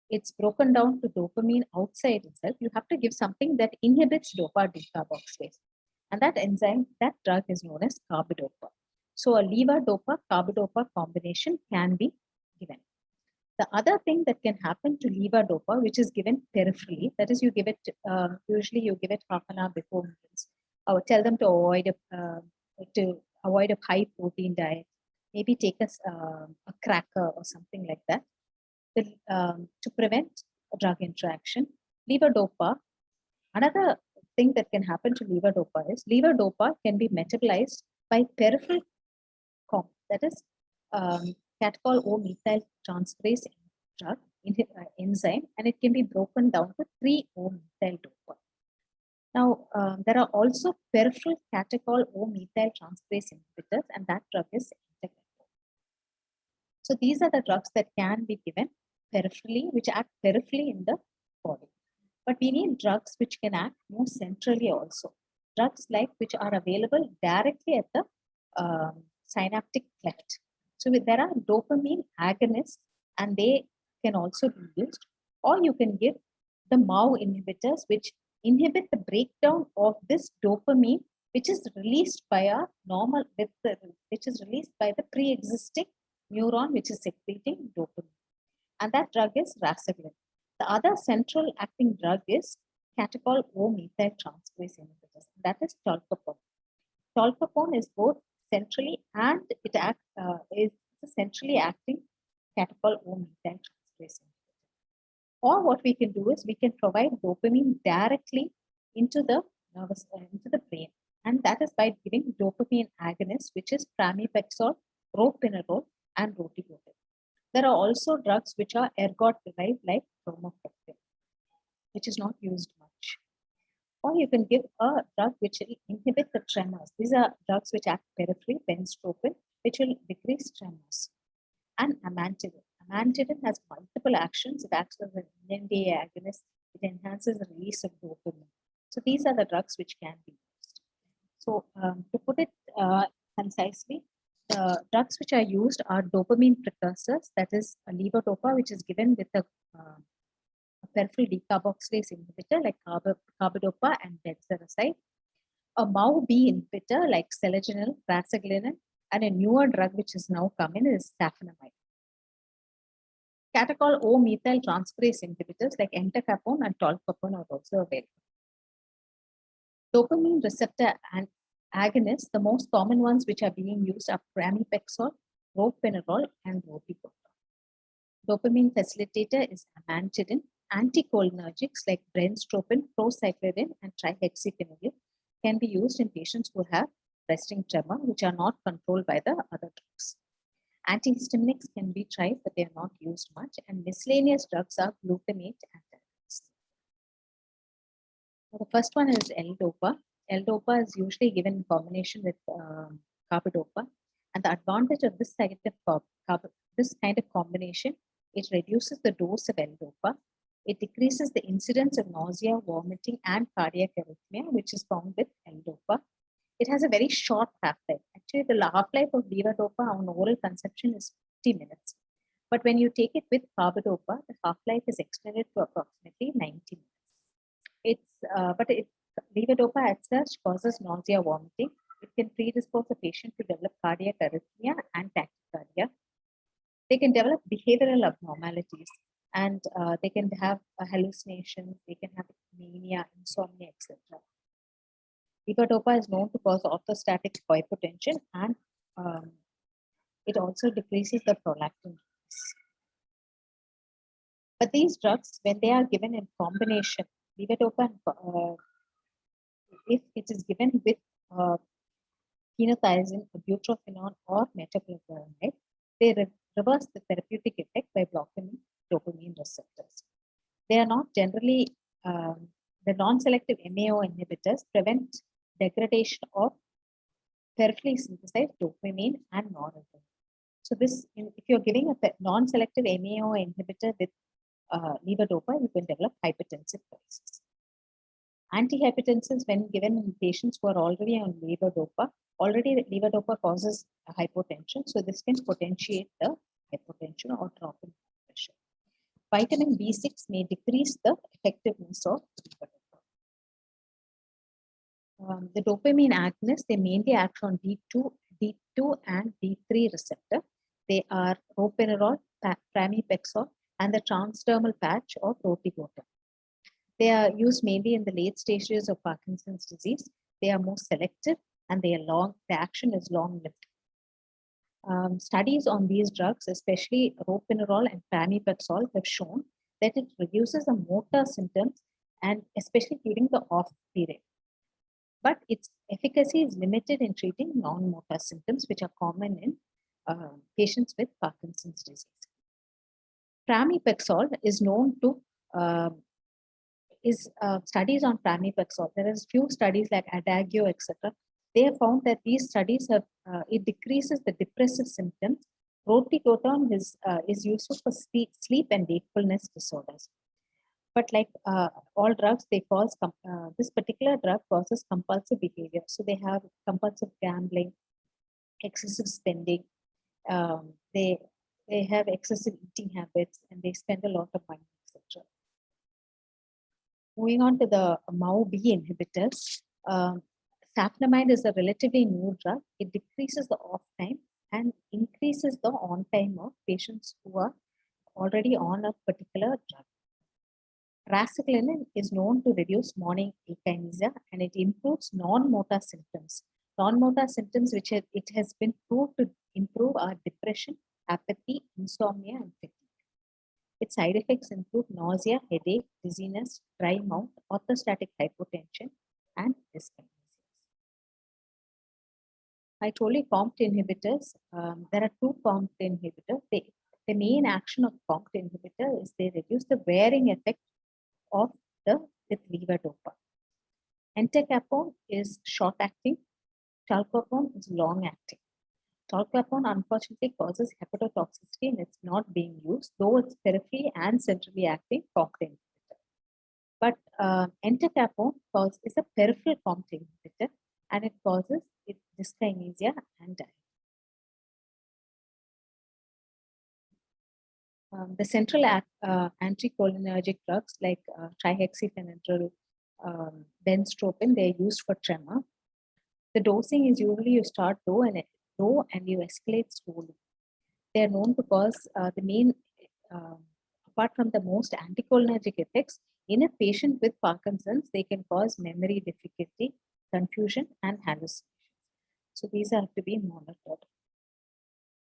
it's broken down to dopamine outside itself, you have to give something that inhibits dopa decarboxylase, and that enzyme, that drug is known as carbidopa. So, a levodopa carbidopa combination can be given. The other thing that can happen to levodopa, which is given peripherally, that is, you give it, usually you give it half an hour before meals. I would tell them to avoid a high protein diet, maybe take a cracker or something like that, to prevent a drug interaction. Levodopa, another thing that can happen to levodopa is levodopa can be metabolized by peripheral that is catechol O-methyl transferase drug enzyme, and it can be broken down to 3-O-methyl dopa. Now, there are also peripheral catechol O-methyl transferase inhibitors, and that drug is entecavir. So these are the drugs that can be given peripherally, which act peripherally in the body. But we need drugs which can act more centrally also. Drugs like which are available directly at the synaptic cleft. So there are dopamine agonists, and they can also be used. Or you can give the MAO inhibitors, which inhibit the breakdown of this dopamine, which is released by a normal, which is released by the pre-existing neuron, which is secreting dopamine. And that drug is rasaglin. The other central acting drug is catechol O-methyl transferase inhibitors. That is tolcapone. Tolcapone is both centrally and it is a centrally acting catechol O-methyl transferase inhibitor. Or what we can do is we can provide dopamine directly into the nervous, into the brain, and that is by giving dopamine agonists, which is pramipexole, ropinirole, and rotibotine. There are also drugs which are ergot derived like bromocriptine, which is not used much. Or you can give a drug which will inhibit the tremors. These are drugs which act peripherally, benztropine, which will decrease tremors. And amantadine. Amantadine has multiple actions. It acts as an NMDA agonist. It enhances the release of dopamine. So these are the drugs which can be used. So to put it concisely, the drugs which are used are dopamine precursors, that is a levodopa, which is given with a peripheral decarboxylase inhibitor like carbidopa and benzaroside, a MAO-B inhibitor like seleginil, rasaglin, and a newer drug which is now come in is safinamide. Catechol O-methyl transferase inhibitors like entacapone and tolcapone are also available. Dopamine receptor and agonists, the most common ones which are being used are pramipexole, ropinirole, and rotibotine. Dopamine facilitator is amantadine. Anticholinergics like brenztropine, procyclidine, and trihexyphenidyl can be used in patients who have resting tremor, which are not controlled by the other drugs. Antihistaminics can be tried, but they are not used much, and miscellaneous drugs are glutamate antagonists. The first one is L-dopa. L-dopa is usually given in combination with carbidopa, and the advantage of this kind of combination, it reduces the dose of L-dopa. It decreases the incidence of nausea, vomiting, and cardiac arrhythmia, which is found with L-dopa. It has a very short half-life. Actually, the half-life of levodopa on oral consumption is 50 minutes. But when you take it with carbidopa, the half-life is extended to approximately 90 minutes. Levodopa as such causes nausea, vomiting. It can predispose a patient to develop cardiac arrhythmia and tachycardia. They can develop behavioral abnormalities, and they can have hallucinations, they can have mania, insomnia, etc. Levodopa is known to cause orthostatic hypotension, and it also decreases the prolactin. But these drugs, when they are given in combination, levodopa, if it is given with phenothiazine, butorphanol, or metoprolol, they reverse the therapeutic effect by blocking dopamine receptors. They are not generally, the non-selective MAO inhibitors prevent degradation of peripherally synthesized dopamine and noradrenaline. So if you're giving a non-selective MAO inhibitor with levodopa, you can develop hypertensive crisis. Antihypertensives, when given in patients who are already on levodopa, levodopa causes hypotension, so this can potentiate the hypotension or drop in pressure. Vitamin B6 may decrease the effectiveness of levodopa. The dopamine agonists, they mainly act on D2 and D3 receptor. They are ropinirole, pramipexole, and the transdermal patch of rotibotine. They are used mainly in the late stages of Parkinson's disease. They are more selective, and the action is long-lived. Studies on these drugs, especially ropinirole and pramipexole, have shown that it reduces the motor symptoms and especially during the off period. But its efficacy is limited in treating non-motor symptoms, which are common in patients with Parkinson's disease. Pramipexole is known to studies on pramipexole. There is few studies like Adagio, etc. They have found that these studies have it decreases the depressive symptoms. Roti-Goton is useful for sleep and wakefulness disorders. But like all drugs, they cause this particular drug causes compulsive behavior. So they have compulsive gambling, excessive spending. They have excessive eating habits, and they spend a lot of money, etc. Moving on to the MAO-B inhibitors, safenamide is a relatively new drug. It decreases the off time and increases the on time of patients who are already on a particular drug. Raciclinin is known to reduce morning akinesia, and it improves non-motor symptoms. Non-motor symptoms which it has been proved to improve are depression, apathy, insomnia, and fatigue. Its side effects include nausea, headache, dizziness, dry mouth, orthostatic hypotension, and dyskinesia. I told you COMT inhibitors. There are two COMT inhibitors. The main action of COMT inhibitor is they reduce the wearing effect of with levodopa. Entacapone is short acting. Talcopone is long acting. Talcopone unfortunately causes hepatotoxicity and it's not being used, though it's peripherally and centrally acting COMT inhibitor. But entacapone is a peripheral COMT inhibitor, and it causes dyskinesia and diarrhea. The central anticholinergic drugs like trihexyphenidyl, benztropine, they're used for tremor. The dosing is usually you start low and you escalate slowly. They are known to cause the main, apart from the most anticholinergic effects, in a patient with Parkinson's, they can cause memory difficulty, confusion, and hallucinations. So these have to be monitored.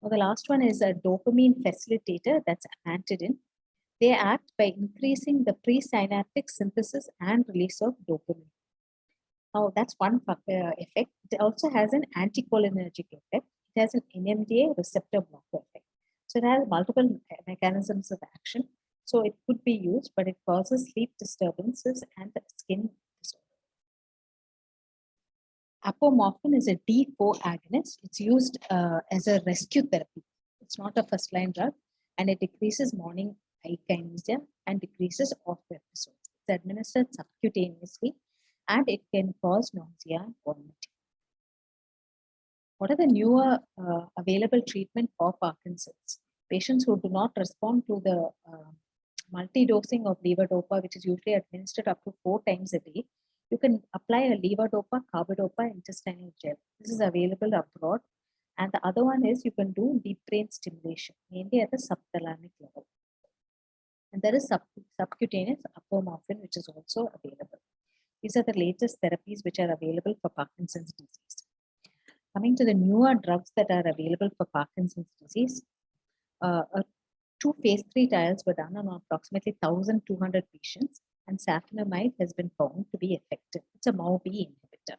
Now, the last one is a dopamine facilitator, that's amantadine. They act by increasing the presynaptic synthesis and release of dopamine. Now, that's one effect. It also has an anticholinergic effect. It has an NMDA receptor blocker effect. So it has multiple mechanisms of action. So it could be used, but it causes sleep disturbances and skin disorder. Apomorphine is a D4 agonist. It's used as a rescue therapy. It's not a first-line drug, and it decreases morning akinesia and decreases off episodes. It's administered subcutaneously, and it can cause nausea and vomiting. What are the newer available treatment for Parkinson's? Patients who do not respond to the multi-dosing of levodopa, which is usually administered up to 4 times a day, you can apply a levodopa carbidopa intestinal gel. This is available abroad. And the other one is you can do deep brain stimulation, mainly at the subthalamic level. And there is subcutaneous apomorphine, which is also available. These are the latest therapies which are available for Parkinson's disease. Coming to the newer drugs that are available for Parkinson's disease, 2 phase 3 trials were done on approximately 1,200 patients, and safenamide has been found to be effective. It's a MAO-B inhibitor.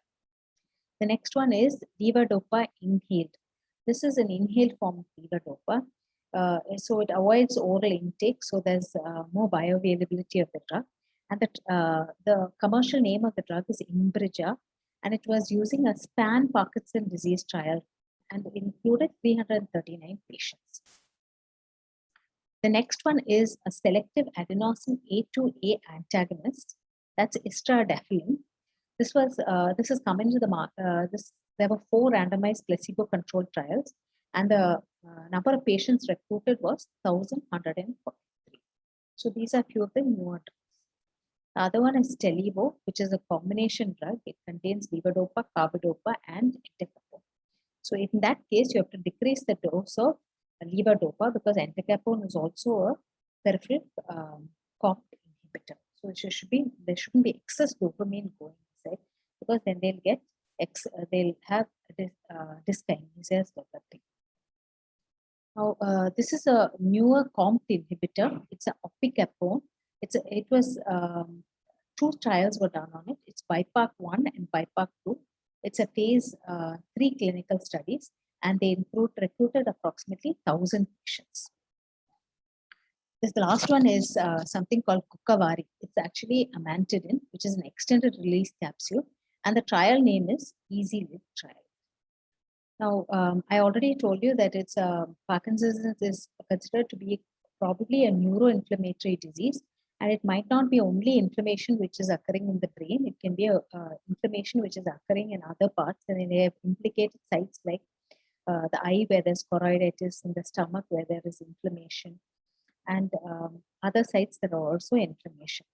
The next one is levodopa inhaled. This is an inhaled form of levodopa. So it avoids oral intake, so there's more bioavailability of the drug. And the commercial name of the drug is Inbrija, and it was using a span Parkinson disease trial and included 339 patients. The next one is a selective adenosine A2A antagonist. That's istradafilin. This has come into the market. There were 4 randomized placebo-controlled trials, and the number of patients recruited was 1,143. So these are few of the newer drugs. The other one is Stelivo, which is a combination drug. It contains levodopa, carbidopa, and entacapone. So in that case, you have to decrease the dose of levodopa because entacapone is also a peripheral COMT inhibitor. So there shouldn't be excess dopamine going inside, because then they'll have dyskinesia developing. Now, this is a newer COMT inhibitor. It's an opicapone. It was two trials were done on it. It's BIPAC 1 and BIPAC 2. It's a phase 3 clinical studies, and they recruited approximately 1,000 patients. This last one is something called Kukavari. It's actually amantadine, which is an extended release capsule, and the trial name is Easy Live trial. Now, I already told you that it's Parkinson's is considered to be probably a neuroinflammatory disease, and it might not be only inflammation which is occurring in the brain. It can be a inflammation which is occurring in other parts, and they have implicated sites like the eye where there's choroiditis, in the stomach where there is inflammation, and other sites that are also inflammation.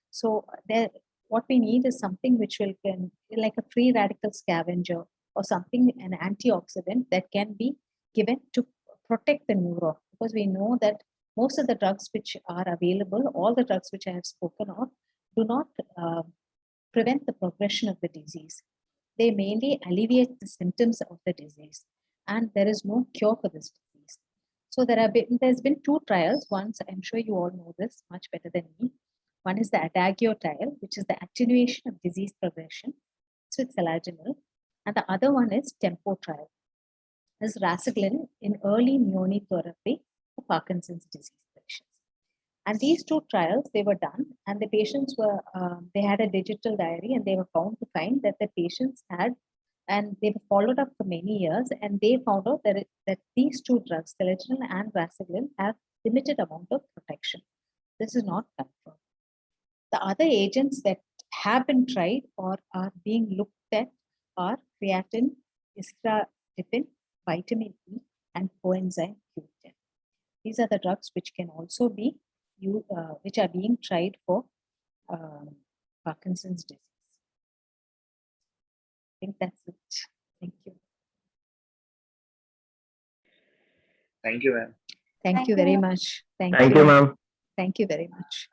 So there, what we need is something which will can like a free radical scavenger or something, an antioxidant that can be given to protect the neuron, because we know that most of the drugs which are available, all the drugs which I have spoken of, do not prevent the progression of the disease. They mainly alleviate the symptoms of the disease, and there is no cure for this disease. So there's been two trials. Once, I'm sure you all know this much better than me. One is the Adagio trial, which is the attenuation of disease progression. So it's selaginil. And the other one is Tempo trial. This is rasiglin in early neonatology for Parkinson's disease patients. And these two trials, they were done, and the patients were, they had a digital diary, and they were found to find that the patients had, and they were followed up for many years, and they found out that these two drugs, selaginil and rasiglin, have limited amount of protection. This is not confirmed. The other agents that have been tried or are being looked at are creatine, isradipine, vitamin E, and coenzyme Q10. These are the drugs which can also be used, which are being tried for Parkinson's disease. I think that's it. Thank you. Thank you, ma'am. Thank you very much. Thank you, ma'am. Thank you very much.